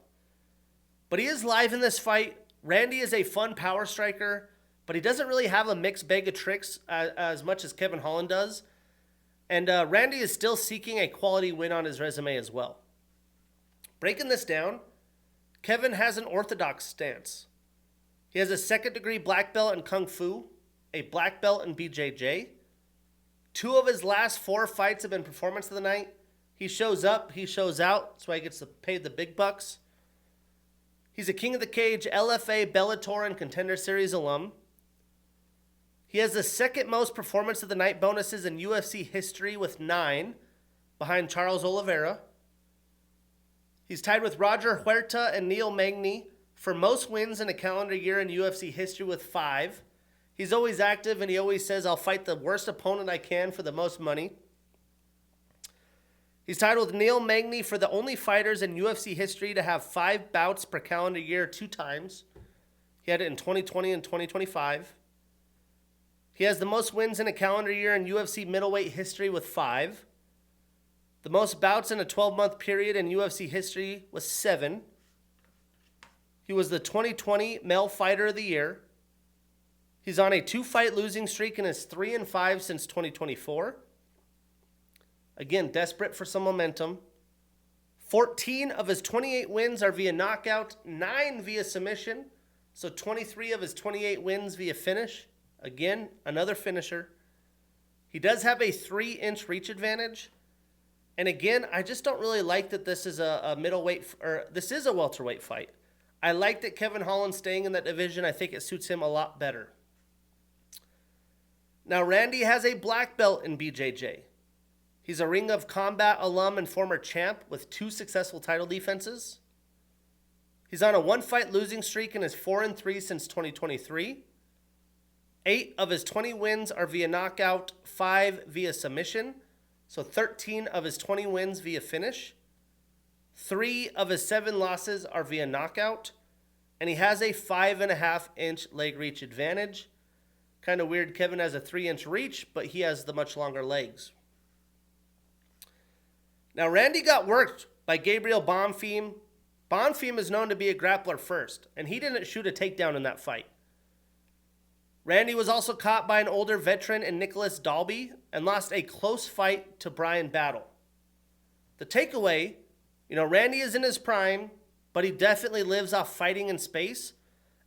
But he is live in this fight. Randy is a fun power striker, but he doesn't really have a mixed bag of tricks as much as Kevin Holland does. And Randy is still seeking a quality win on his resume as well. Breaking this down, Kevin has an orthodox stance. He has a 2nd-degree black belt in Kung Fu, a black belt in BJJ. 2 of his last 4 fights have been performance of the night. He shows up, he shows out. That's why he gets to pay the big bucks. He's a King of the Cage, LFA, Bellator, and Contender Series alum. He has the 2nd most performance of the night bonuses in UFC history with 9, behind Charles Oliveira. He's tied with Roger Huerta and Neil Magny for most wins in a calendar year in UFC history with 5. He's always active and he always says, I'll fight the worst opponent I can for the most money. He's tied with Neil Magny for the only fighters in UFC history to have 5 bouts per calendar year 2 times. He had it in 2020 and 2025. He has the most wins in a calendar year in UFC middleweight history with 5. The most bouts in a 12-month period in UFC history was 7. He was the 2020 Male Fighter of the Year. He's on a 2-fight losing streak and is 3-5 since 2024. Again, desperate for some momentum. 14 of his 28 wins are via knockout, 9 via submission. So 23 of his 28 wins via finish. Again, another finisher. He does have a 3-inch reach advantage. And again, I just don't really like that this is a middleweight, or this is a welterweight fight. I like that Kevin Holland's staying in that division. I think it suits him a lot better. Now, Randy has a black belt in BJJ. He's a Ring of Combat alum and former champ with 2 successful title defenses. He's on a 1-fight losing streak and is 4-3 since 2023. 8 of his 20 wins are via knockout, 5 via submission. So 13 of his 20 wins via finish. 3 of his 7 losses are via knockout. And he has a 5.5-inch leg reach advantage. Kind of weird, Kevin has a 3-inch reach, but he has the much longer legs. Now, Randy got worked by Gabriel Bonfim. Bonfim is known to be a grappler first, and he didn't shoot a takedown in that fight. Randy was also caught by an older veteran in Nicholas Dalby and lost a close fight to Brian Battle. The takeaway, Randy is in his prime, but he definitely lives off fighting in space,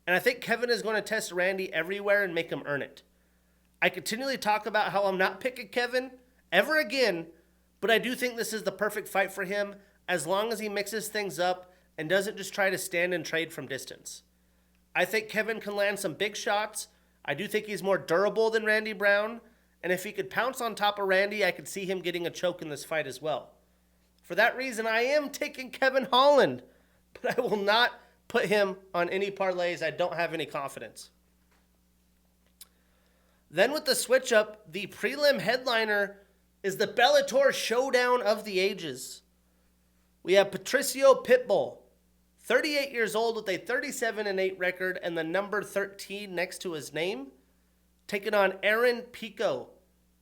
and I think Kevin is going to test Randy everywhere and make him earn it. I continually talk about how I'm not picking Kevin ever again, but I do think this is the perfect fight for him as long as he mixes things up and doesn't just try to stand and trade from distance. I think Kevin can land some big shots. I do think he's more durable than Randy Brown, and if he could pounce on top of Randy, I could see him getting a choke in this fight as well. For that reason, I am taking Kevin Holland, but I will not put him on any parlays. I don't have any confidence. Then with the switch up, the prelim headliner is the Bellator Showdown of the Ages. We have Patricio Pitbull, 38 years old with a 37-8 record and the number 13 next to his name, taking on Aaron Pico,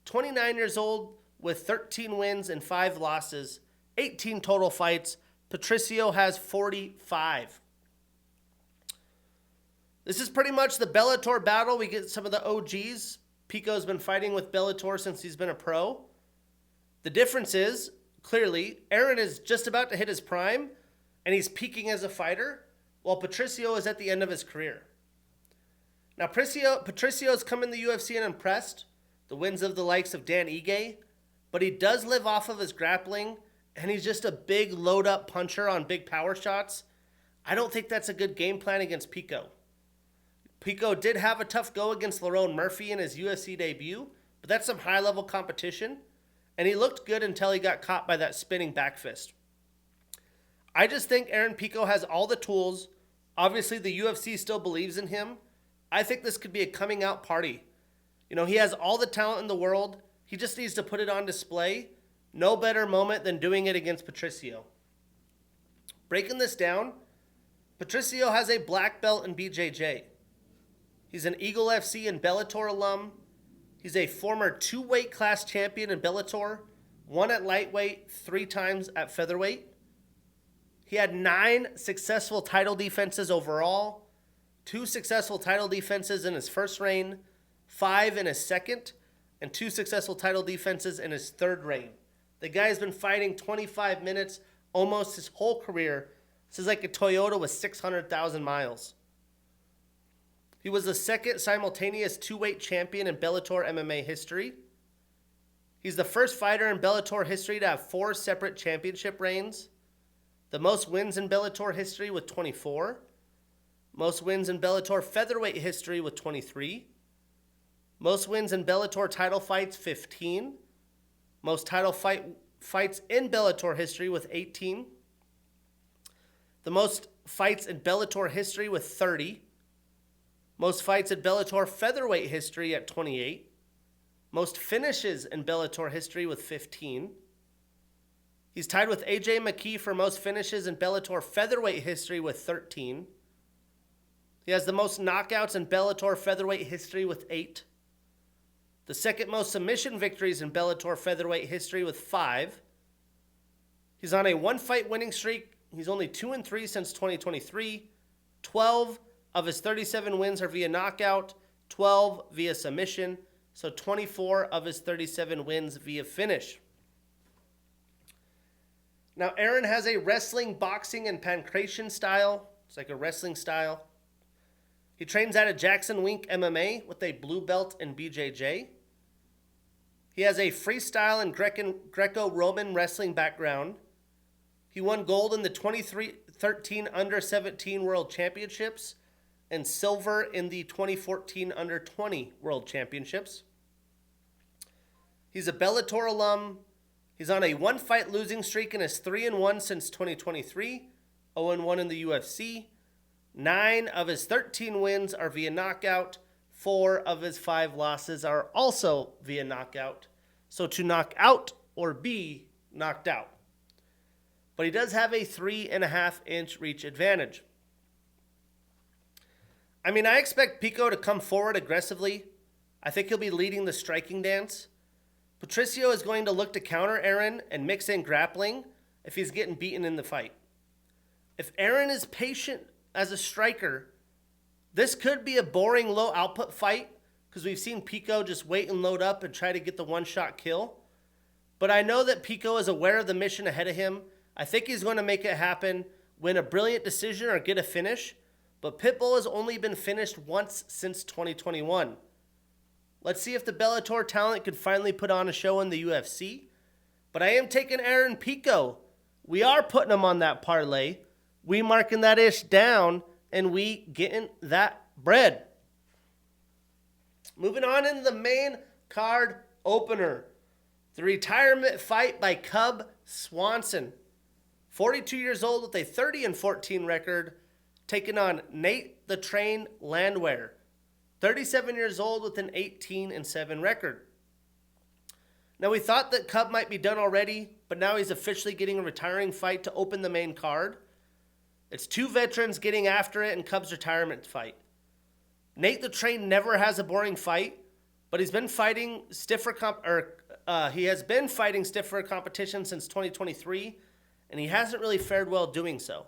29 years old with 13 wins and 5 losses, 18 total fights. Patricio has 45. This is pretty much the Bellator battle. We get some of the OGs. Pico's been fighting with Bellator since he's been a pro. The difference is, clearly, Aaron is just about to hit his prime, and he's peaking as a fighter, while Patricio is at the end of his career. Now, Patricio's come in the UFC and impressed, the wins of the likes of Dan Ige, but he does live off of his grappling, and he's just a big load-up puncher on big power shots. I don't think that's a good game plan against Pico. Pico did have a tough go against Lerone Murphy in his UFC debut, but that's some high-level competition, and he looked good until he got caught by that spinning back fist. I just think Aaron Pico has all the tools. Obviously, the UFC still believes in him. I think this could be a coming out party. He has all the talent in the world. He just needs to put it on display. No better moment than doing it against Patricio. Breaking this down, Patricio has a black belt in BJJ. He's an Eagle FC and Bellator alum. He's a former 2-weight class champion in Bellator, 1 at lightweight, 3 times at featherweight. He had 9 successful title defenses overall, 2 successful title defenses in his first reign, 5 in his second, and 2 successful title defenses in his third reign. The guy's been fighting 25 minutes almost his whole career. This is like a Toyota with 600,000 miles. He was the second simultaneous 2-weight champion in Bellator MMA history. He's the first fighter in Bellator history to have 4 separate championship reigns. The most wins in Bellator history with 24. Most wins in Bellator featherweight history with 23. Most wins in Bellator title fights, 15. Most title fights in Bellator history with 18. The most fights in Bellator history with 30. Most fights in Bellator featherweight history at 28. Most finishes in Bellator history with 15. He's tied with AJ McKee for most finishes in Bellator featherweight history with 13. He has the most knockouts in Bellator featherweight history with 8. The second most submission victories in Bellator featherweight history with 5. He's on a 1-fight winning streak. He's only 2-3 since 2023. 12 of his 37 wins are via knockout, 12 via submission, so 24 of his 37 wins via finish. Now, Aaron has a wrestling, boxing, and pancration style. It's like a wrestling style. He trains out of Jackson Wink MMA with a blue belt in BJJ. He has a freestyle and Greco-Roman wrestling background. He won gold in the 2013 Under 17 World Championships and silver in the 2014 Under 20 World Championships. He's a Bellator alum. He's on a one-fight losing streak and is 3-1 since 2023, 0-1 in the UFC. 9 of his 13 wins are via knockout. 4 of his 5 losses are also via knockout. So to knock out or be knocked out. But he does have a 3.5-inch reach advantage. I mean, I expect Pico to come forward aggressively. I think he'll be leading the striking dance. Patricio is going to look to counter Aaron and mix in grappling if he's getting beaten in the fight. If Aaron is patient as a striker, this could be a boring low output fight because we've seen Pico just wait and load up and try to get the one-shot kill. But I know that Pico is aware of the mission ahead of him. I think he's going to make it happen, win a brilliant decision or get a finish. But Pitbull has only been finished once since 2021. Let's see if the Bellator talent could finally put on a show in the UFC. But I am taking Aaron Pico. We are putting him on that parlay. We marking that ish down, and we getting that bread. Moving on in the main card opener. The retirement fight by Cub Swanson. 42 years old with a 30-14 record. Taking on Nate the Train Landwehr. 37 years old with an 18-7 record. Now we thought that Cub might be done already, but now he's officially getting a retiring fight to open the main card. It's 2 veterans getting after it in Cub's retirement fight. Nate the Train never has a boring fight, but he's been fighting stiffer stiffer competition since 2023, and he hasn't really fared well doing so.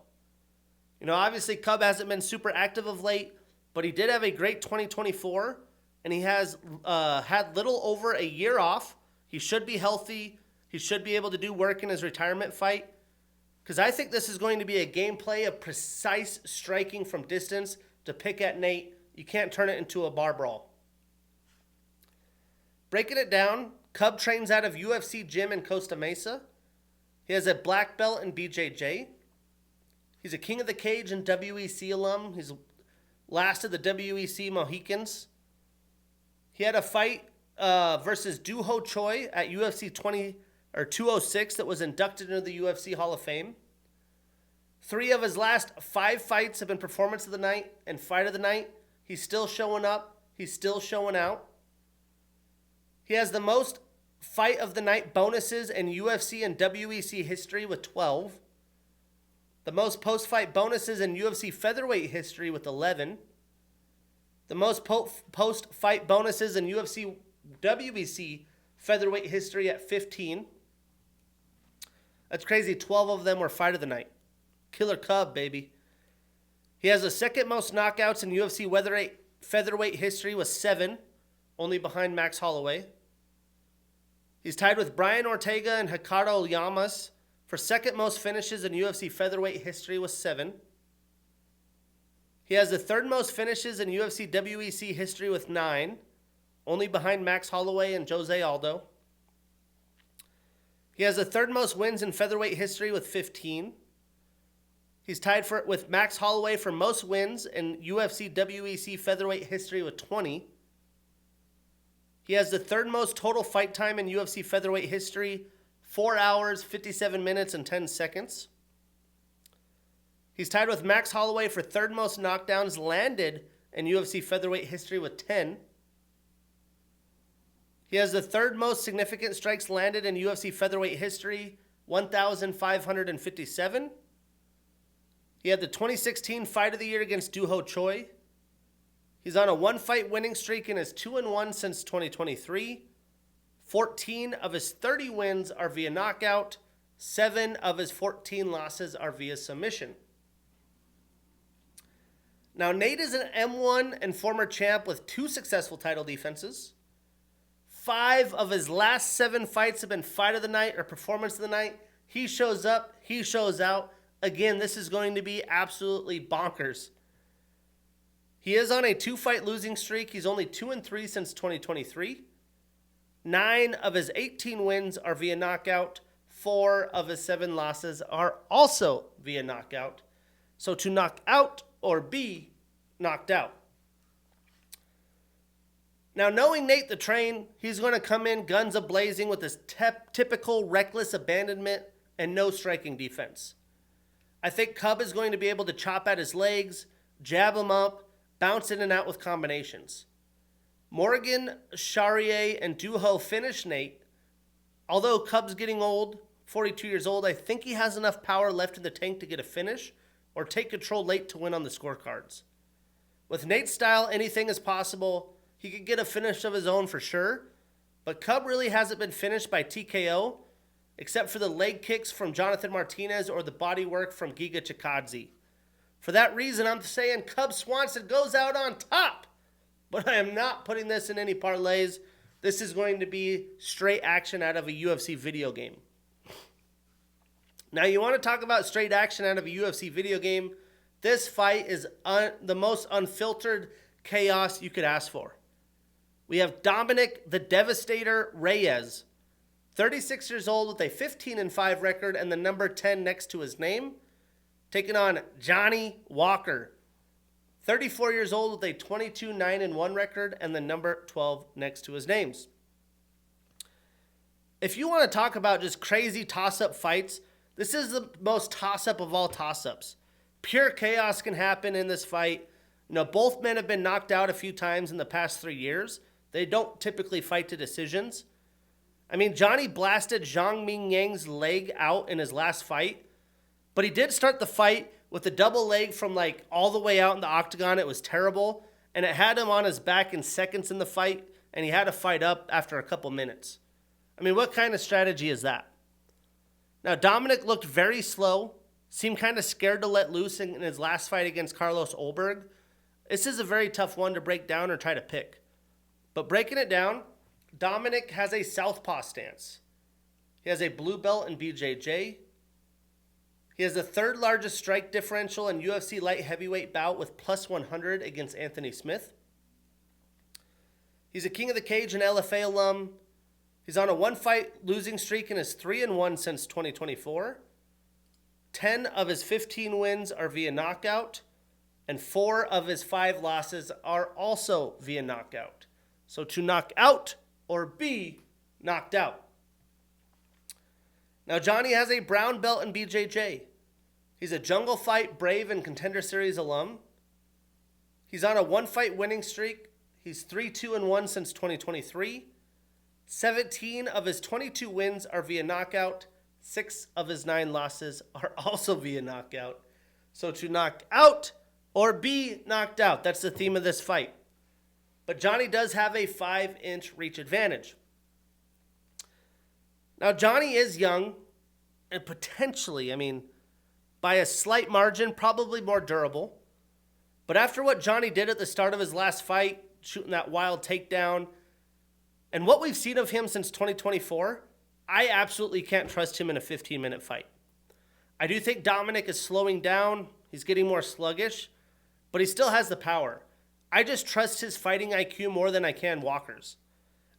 You know, obviously Cub hasn't been super active of late, but he did have a great 2024, and he has had little over a year off. He should be healthy. He should be able to do work in his retirement fight, because I think this is going to be a gameplay of precise striking from distance to pick at Nate. You can't turn it into a bar brawl. Breaking it down, Cub trains out of UFC Gym in Costa Mesa. He has a black belt in BJJ. He's a King of the Cage and WEC alum. He's last of the WEC Mohicans. He had a fight versus Do Ho Choi at UFC 206 that was inducted into the UFC Hall of Fame. 3 of his last 5 fights have been Performance of the Night and Fight of the Night. He's still showing up. He's still showing out. He has the most Fight of the Night bonuses in UFC and WEC history with 12. The most post-fight bonuses in UFC featherweight history with 11. The most post-fight bonuses in UFC WBC featherweight history at 15. That's crazy. 12 of them were Fight of the Night. Killer Cub, baby. He has the second most knockouts in UFC featherweight history with 7, only behind Max Holloway. He's tied with Brian Ortega and Ricardo Llamas for second most finishes in UFC featherweight history with 7. He has the third most finishes in UFC WEC history with 9, only behind Max Holloway and Jose Aldo. He has the third most wins in featherweight history with 15. He's tied with Max Holloway for most wins in UFC WEC featherweight history with 20. He has the third most total fight time in UFC featherweight history, 4 hours, 57 minutes, and 10 seconds. He's tied with Max Holloway for third most knockdowns landed in UFC featherweight history with 10. He has the third most significant strikes landed in UFC featherweight history, 1,557. He had the 2016 Fight of the Year against Do Ho Choi. He's on a one-fight winning streak and is 2-1 since 2023. 14 of his 30 wins are via knockout. 7 of his 14 losses are via submission. Now, Nate is an M1 and former champ with 2 successful title defenses. 5 of his last 7 fights have been Fight of the Night or Performance of the Night. He shows up, he shows out. Again, this is going to be absolutely bonkers. He is on a 2-fight losing streak. He's only 2-3 since 2023. 9 of his 18 wins are via knockout. 4 of his 7 losses are also via knockout. So to knock out or be knocked out. Now, knowing Nate the Train, he's going to come in guns a-blazing with his typical reckless abandonment and no striking defense. I think Cub is going to be able to chop at his legs, jab him up, bounce in and out with combinations. Morgan, Charrier, and Duho finish Nate. Although Cub's getting old, 42 years old, I think he has enough power left in the tank to get a finish or take control late to win on the scorecards. With Nate's style, anything is possible. He could get a finish of his own for sure, but Cub really hasn't been finished by TKO, except for the leg kicks from Jonathan Martinez or the body work from Giga Chikadze. For that reason, I'm saying Cub Swanson goes out on top, but I am not putting this in any parlays. This is going to be straight action out of a UFC video game. Now, you want to talk about straight action out of a UFC video game? This fight is the most unfiltered chaos you could ask for. We have Dominic the Devastator Reyes, 36 years old with a 15-5 record and the number 10 next to his name, taking on Johnny Walker, 34 years old with a 22-9-1 record and the number 12 next to his names. If you want to talk about just crazy toss-up fights, this is the most toss-up of all toss-ups. Pure chaos can happen in this fight. You know, both men have been knocked out a few times in the past 3 years. They don't typically fight to decisions. I mean, Johnny blasted Zhang Mingyang's leg out in his last fight, but he did start the fight with a double leg from like all the way out in the octagon. It was terrible, and it had him on his back in seconds in the fight, and he had to fight up after a couple minutes. I mean, what kind of strategy is that? Now, Dominic looked very slow, seemed kind of scared to let loose in his last fight against Carlos Olberg. This is a very tough one to break down or try to pick. But breaking it down, Dominic has a southpaw stance. He has a blue belt in BJJ. He has the third largest strike differential in UFC light heavyweight bout with plus 100 against Anthony Smith. He's a King of the Cage and LFA alum. He's on a one-fight losing streak and is 3-1 since 2024. 10 of his 15 wins are via knockout, and 4 of his 5 losses are also via knockout. So to knock out or be knocked out. Now, Johnny has a brown belt in BJJ. He's a Jungle Fight, Brave, and Contender Series alum. He's on a one-fight winning streak. He's 3-2-1 since 2023. 17 of his 22 wins are via knockout. 6 of his 9 losses are also via knockout. So to knock out or be knocked out. That's the theme of this fight. But Johnny does have a 5-inch reach advantage. Now, Johnny is young and potentially, by a slight margin, probably more durable. But after what Johnny did at the start of his last fight, shooting that wild takedown, and what we've seen of him since 2024, I absolutely can't trust him in a 15-minute fight. I do think Dominic is slowing down. He's getting more sluggish, but he still has the power. I just trust his fighting IQ more than I can Walker's.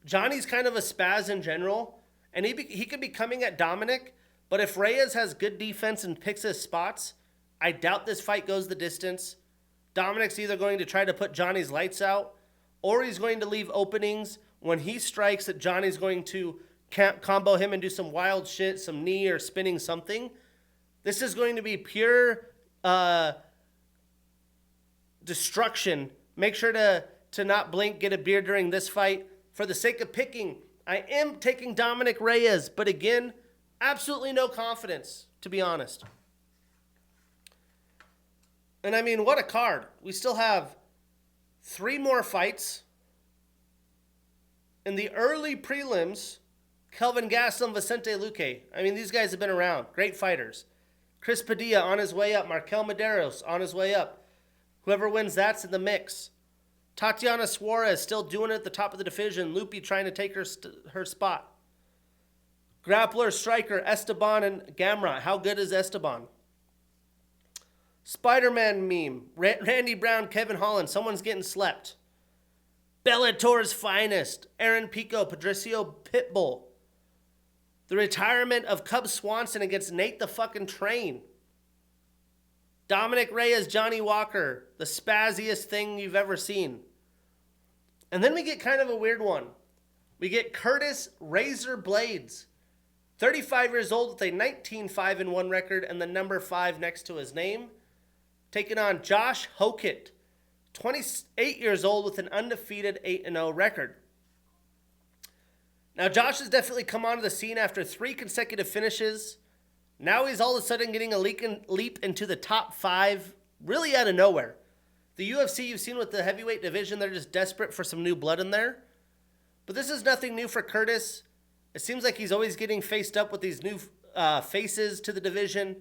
Johnny's kind of a spaz in general, and he could be coming at Dominic, but if Reyes has good defense and picks his spots, I doubt this fight goes the distance. Dominic's either going to try to put Johnny's lights out, or he's going to leave openings when he strikes that Johnny's going to combo him and do some wild shit, some knee or spinning something. This is going to be pure destruction. Make sure to not blink, get a beer during this fight. For the sake of picking, I am taking Dominic Reyes, but again, absolutely no confidence, to be honest. And what a card. We still have 3 more fights. In the early prelims, Kelvin, Gastelum, Vicente, Luque. These guys have been around. Great fighters. Chris Padilla on his way up. MarQuel Mederos on his way up. Whoever wins, that's in the mix. Tatiana Suarez still doing it at the top of the division. Loopy trying to take her spot. Grappler, striker, Estevam and Gamrot. How good is Estevam? Spider-Man meme. Randy Brown, Kevin Holland. Someone's getting slept. Bellator's finest. Aaron Pico, Patricio Pitbull. The retirement of Cub Swanson against Nate the fucking Train. Dominic Reyes, Johnny Walker, the spazziest thing you've ever seen. And then we get kind of a weird one. We get Curtis Razor Blades, 35 years old with a 19-5-1 record and the number 5 next to his name, taking on Josh Hokett, 28 years old with an undefeated 8-0 record. Now, Josh has definitely come onto the scene after 3 consecutive finishes. Now he's all of a sudden getting a leap into the top 5, really out of nowhere. The UFC, you've seen with the heavyweight division, they're just desperate for some new blood in there. But this is nothing new for Curtis. It seems like he's always getting faced up with these new faces to the division.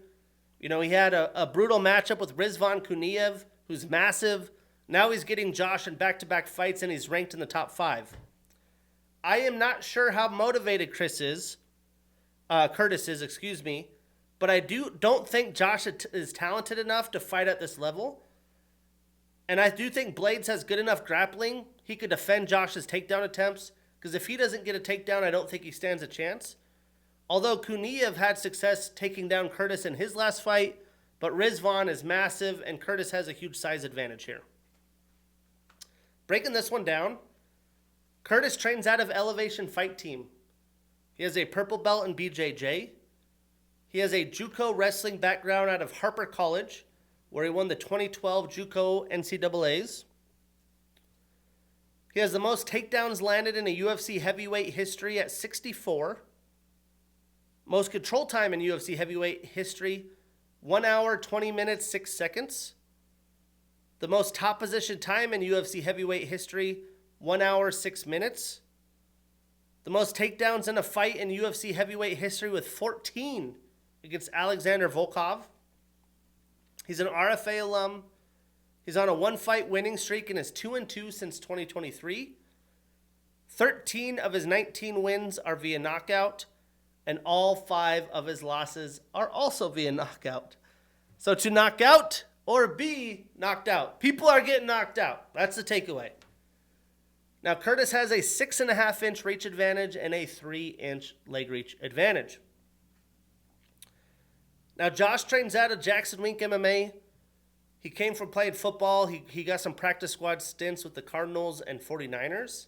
You know, he had a brutal matchup with Rizvan Kuniev, who's massive. Now he's getting Josh in back-to-back fights, and he's ranked in the top 5. I am not sure how motivated Curtis is, but I don't think Josh is talented enough to fight at this level. And I do think Blades has good enough grappling. He could defend Josh's takedown attempts, because if he doesn't get a takedown, I don't think he stands a chance. Although Kuniev had success taking down Curtis in his last fight, but Rizvan is massive, and Curtis has a huge size advantage here. Breaking this one down, Curtis trains out of Elevation Fight Team. He has a purple belt in BJJ. He has a JUCO wrestling background out of Harper College, where he won the 2012 JUCO NCAAs. He has the most takedowns landed in a UFC heavyweight history at 64. Most control time in UFC heavyweight history, 1 hour, 20 minutes, 6 seconds. The most top position time in UFC heavyweight history, 1 hour, 6 minutes. The most takedowns in a fight in UFC heavyweight history with 14 against Alexander Volkov. He's an RFA alum. He's on a 1-fight winning streak and is 2-2 since 2023. 13 of his 19 wins are via knockout, and all 5 of his losses are also via knockout. So to knock out or be knocked out. People are getting knocked out. That's the takeaway. Now, Curtis has a 6.5-inch reach advantage and a 3-inch leg reach advantage. Now, Josh trains out of Jackson Wink MMA. He came from playing football. He got some practice squad stints with the Cardinals and 49ers.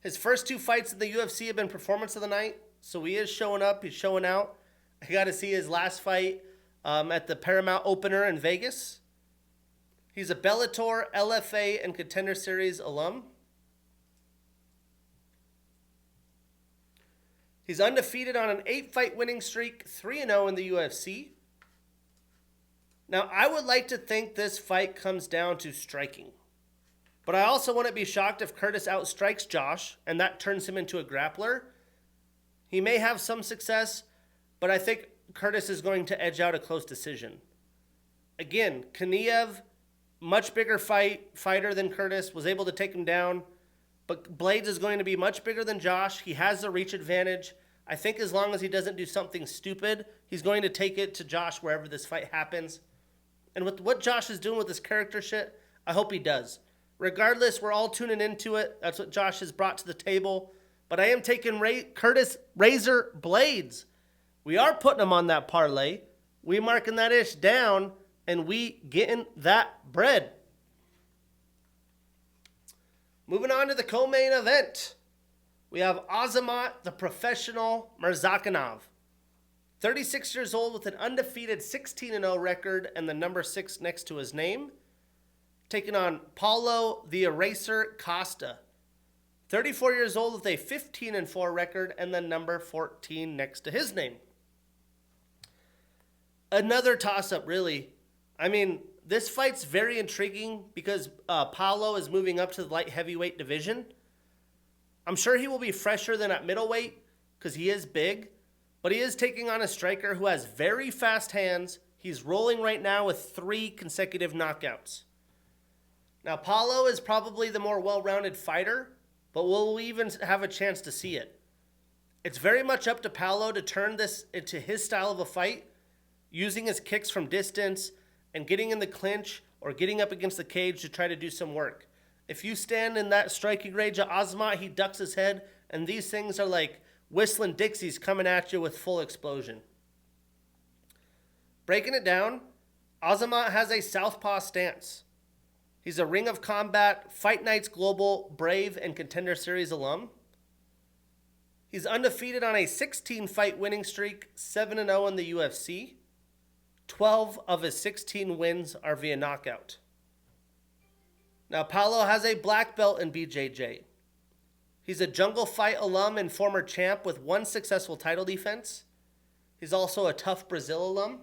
His first 2 fights in the UFC have been performance of the night, so he is showing up. He's showing out. I got to see his last fight at the Paramount Opener in Vegas. He's a Bellator, LFA, and Contender Series alum. He's undefeated on an 8-fight winning streak, 3-0 in the UFC. Now, I would like to think this fight comes down to striking. But I also wouldn't be shocked if Curtis outstrikes Josh, and that turns him into a grappler. He may have some success, but I think Curtis is going to edge out a close decision. Again, Kuniev, much bigger fighter than Curtis, was able to take him down. But Blades is going to be much bigger than Josh. He has the reach advantage. I think as long as he doesn't do something stupid, he's going to take it to Josh wherever this fight happens. And with what Josh is doing with his character shit, I hope he does. Regardless, we're all tuning into it. That's what Josh has brought to the table. But I am taking Curtis Razor Blades. We are putting him on that parlay. We marking that ish down, and we getting that bread. Moving on to the co-main event. We have Azamat, the professional Murzakanov. 36 years old with an undefeated 16-0 record and the number 6 next to his name. Taking on Paulo the Eraser Costa. 34 years old with a 15-4 record and the number 14 next to his name. Another toss-up, really. I mean, this fight's very intriguing because Paulo is moving up to the light heavyweight division. I'm sure he will be fresher than at middleweight because he is big, but he is taking on a striker who has very fast hands. He's rolling right now with 3 consecutive knockouts. Now, Paulo is probably the more well-rounded fighter, but will we even have a chance to see it? It's very much up to Paulo to turn this into his style of a fight, using his kicks from distance and getting in the clinch or getting up against the cage to try to do some work. If you stand in that striking range of Azamat, he ducks his head, and these things are like whistling Dixies coming at you with full explosion. Breaking it down, Azamat has a southpaw stance. He's a Ring of Combat, Fight Nights Global, Brave, and Contender Series alum. He's undefeated on a 16-fight winning streak, 7-0 in the UFC. 12 of his 16 wins are via knockout. Now, Paulo has a black belt in BJJ. He's a Jungle Fight alum and former champ with one successful title defense. He's also a Tough Brazil alum.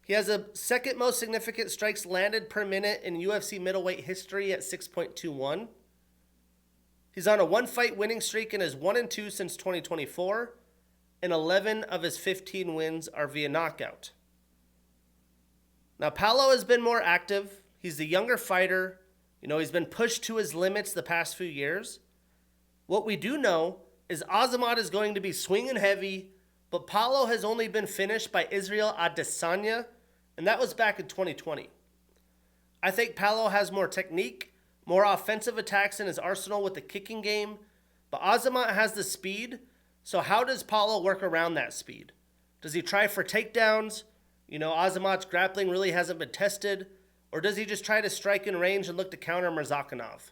He has the second most significant strikes landed per minute in UFC middleweight history at 6.21. He's on a one-fight winning streak and is 1-2 since 2024, and 11 of his 15 wins are via knockout. Now, Paulo has been more active. He's the younger fighter. He's been pushed to his limits the past few years. What we do know is Azamat is going to be swinging heavy, but Paulo has only been finished by Israel Adesanya, and that was back in 2020. I think Paulo has more technique, more offensive attacks in his arsenal with the kicking game, but Azamat has the speed, so how does Paulo work around that speed? Does he try for takedowns? Azamat's grappling really hasn't been tested, or does he just try to strike in range and look to counter Murzakanov?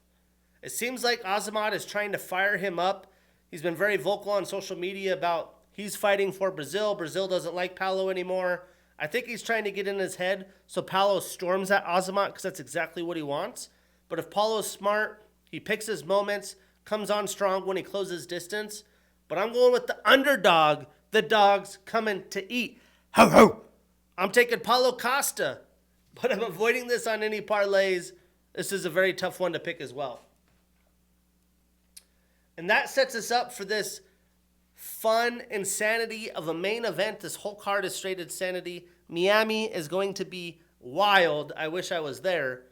It seems like Azamat is trying to fire him up. He's been very vocal on social media about he's fighting for Brazil. Brazil doesn't like Paulo anymore. I think he's trying to get in his head so Paulo storms at Azamat because that's exactly what he wants. But if Paulo's smart, he picks his moments, comes on strong when he closes distance. But I'm going with the underdog. The dog's coming to eat. Ho, ho. I'm taking Paulo Costa, but I'm avoiding this on any parlays. This is a very tough one to pick as well. And that sets us up for this fun insanity of a main event. This whole card is straight insanity. Miami is going to be wild. I wish I was there.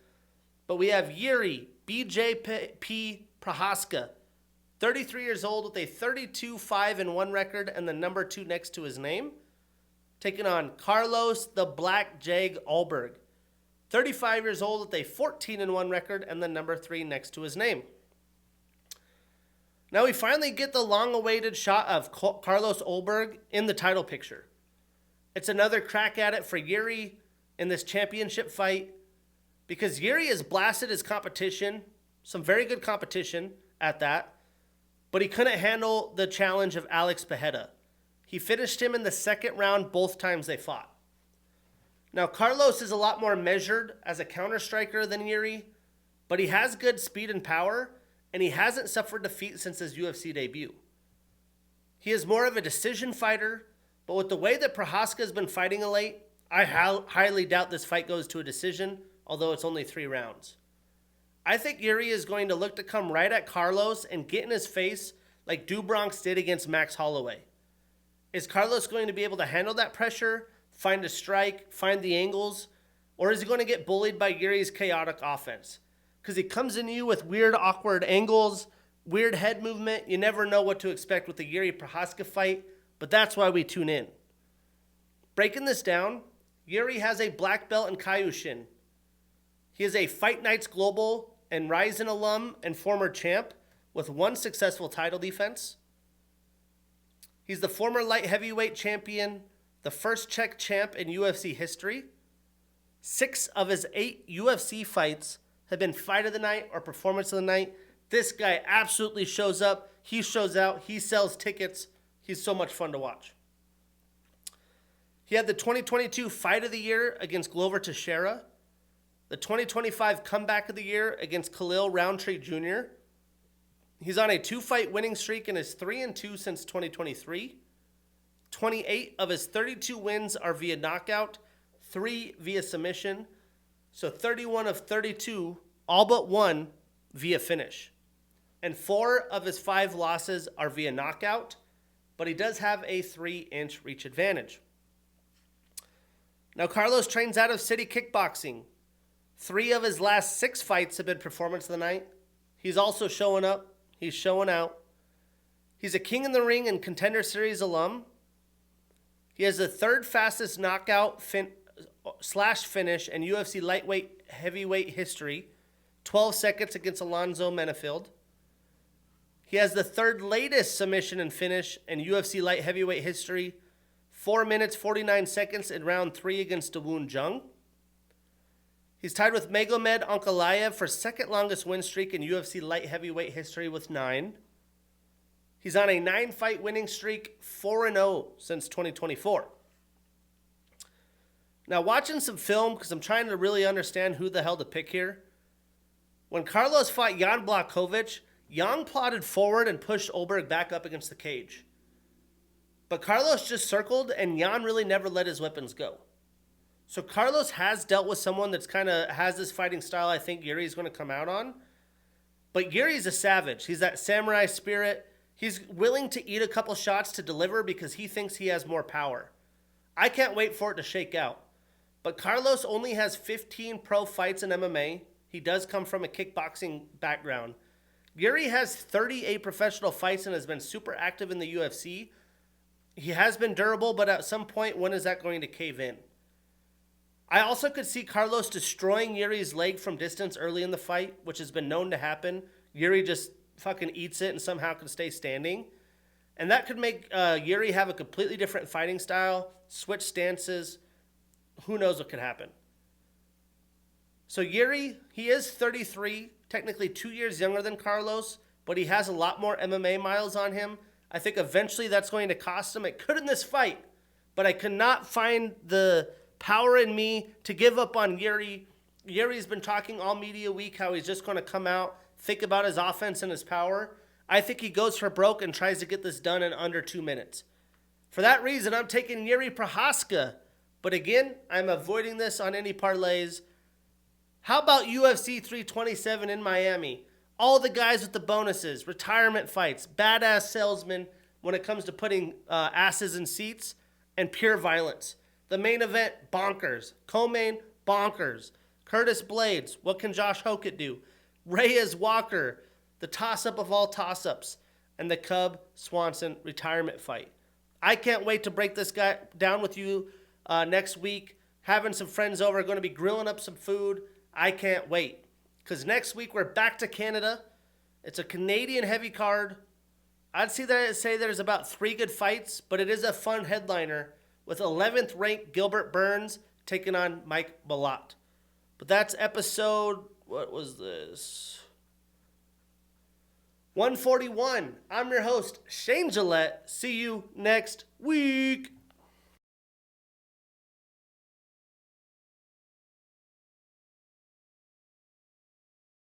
But we have Yuri BJP Prohaska, 33 years old with a 32-5-1 record and the number 2 next to his name, taking on Carlos the Black Jag Alberg, 35 years old with a 14-1 record and the number 3 next to his name. Now we finally get the long-awaited shot of Carlos Ulberg in the title picture. It's another crack at it for Yuri in this championship fight because Yuri has blasted his competition, some very good competition at that, but he couldn't handle the challenge of Alex Pereira. He finished him in the second round both times they fought. Now, Carlos is a lot more measured as a counter-striker than Yuri, but he has good speed and power, and he hasn't suffered defeat since his UFC debut. He is more of a decision fighter, but with the way that Prohaska has been fighting of late, I highly doubt this fight goes to a decision, although it's only 3 rounds. I think Yuri is going to look to come right at Carlos and get in his face like Dubronx did against Max Holloway. Is Carlos going to be able to handle that pressure, find a strike, find the angles, or is he going to get bullied by Yuri's chaotic offense? Because he comes in you with weird, awkward angles, weird head movement. You never know what to expect with the Yuri Prohaska fight, but that's why we tune in. Breaking this down, Yuri has a black belt in Kaioshin. He is a Fight Nights Global and Ryzen alum and former champ with 1 successful title defense. He's the former light heavyweight champion, the first Czech champ in UFC history. 6 of his 8 UFC fights have been fight of the night or performance of the night. This guy absolutely shows up. He shows out. He sells tickets. He's so much fun to watch. He had the 2022 Fight of the Year against Glover Teixeira, the 2025 Comeback of the Year against Khalil Roundtree Jr. He's on a 2-fight winning streak and is 3-2 since 2023. 28 of his 32 wins are via knockout, 3 via submission. So 31 of 32, all but 1 via finish. And 4 of his 5 losses are via knockout, but he does have a 3-inch reach advantage. Now, Carlos trains out of City Kickboxing. 3 of his last 6 fights have been performance of the night. He's also showing up. He's showing out. He's a King in the Ring and Contender Series alum. He has the 3rd fastest knockout finish in UFC lightweight heavyweight history, 12 seconds against Alonzo Menefield. He has the 3rd latest submission and finish in UFC light heavyweight history, 4 minutes, 49 seconds in round 3 against Dawoon Jung. He's tied with Magomed Ankalaev for second longest win streak in UFC light heavyweight history with 9. He's on a 9-fight winning streak, 4-0 since 2024. Now, watching some film, because I'm trying to really understand who the hell to pick here. When Carlos fought Jan Blachowicz, Jan plodded forward and pushed Olberg back up against the cage. But Carlos just circled, and Jan really never let his weapons go. So Carlos has dealt with someone that's kind of has this fighting style I think Yuri's going to come out on. But Yuri's a savage. He's that samurai spirit. He's willing to eat a couple shots to deliver because he thinks he has more power. I can't wait for it to shake out. But Carlos only has 15 pro fights in MMA. He does come from a kickboxing background. Yuri has 38 professional fights and has been super active in the UFC. He has been durable, but at some point, when is that going to cave in? I also could see Carlos destroying Yuri's leg from distance early in the fight, which has been known to happen. Yuri just fucking eats it and somehow can stay standing. And that could make Yuri have a completely different fighting style, switch stances. Who knows what could happen? So Yuri, he is 33, technically 2 years younger than Carlos, but he has a lot more MMA miles on him. I think eventually that's going to cost him. It could in this fight, but I could not find the power in me to give up on Yuri. Yuri's been talking all media week how he's just going to come out, think about his offense and his power. I think he goes for broke and tries to get this done in under 2 minutes. For that reason, I'm taking Yuri Prochazka. But again, I'm avoiding this on any parlays. How about UFC 327 in Miami? All the guys with the bonuses, retirement fights, badass salesmen when it comes to putting asses in seats, and pure violence. The main event, bonkers. Co-main, bonkers. Curtis Blades, what can Josh Hokett do? Reyes Walker, the toss-up of all toss-ups. And the Cub Swanson retirement fight. I can't wait to break this guy down with you next week. Having some friends over, going to be grilling up some food. I can't wait. Because next week we're back to Canada. It's a Canadian heavy card. I'd say there's about 3 good fights, but it is a fun headliner with 11th ranked Gilbert Burns taking on Mike Malott. But that's episode, what was this? 141. I'm your host, Shane Gillette. See you next week.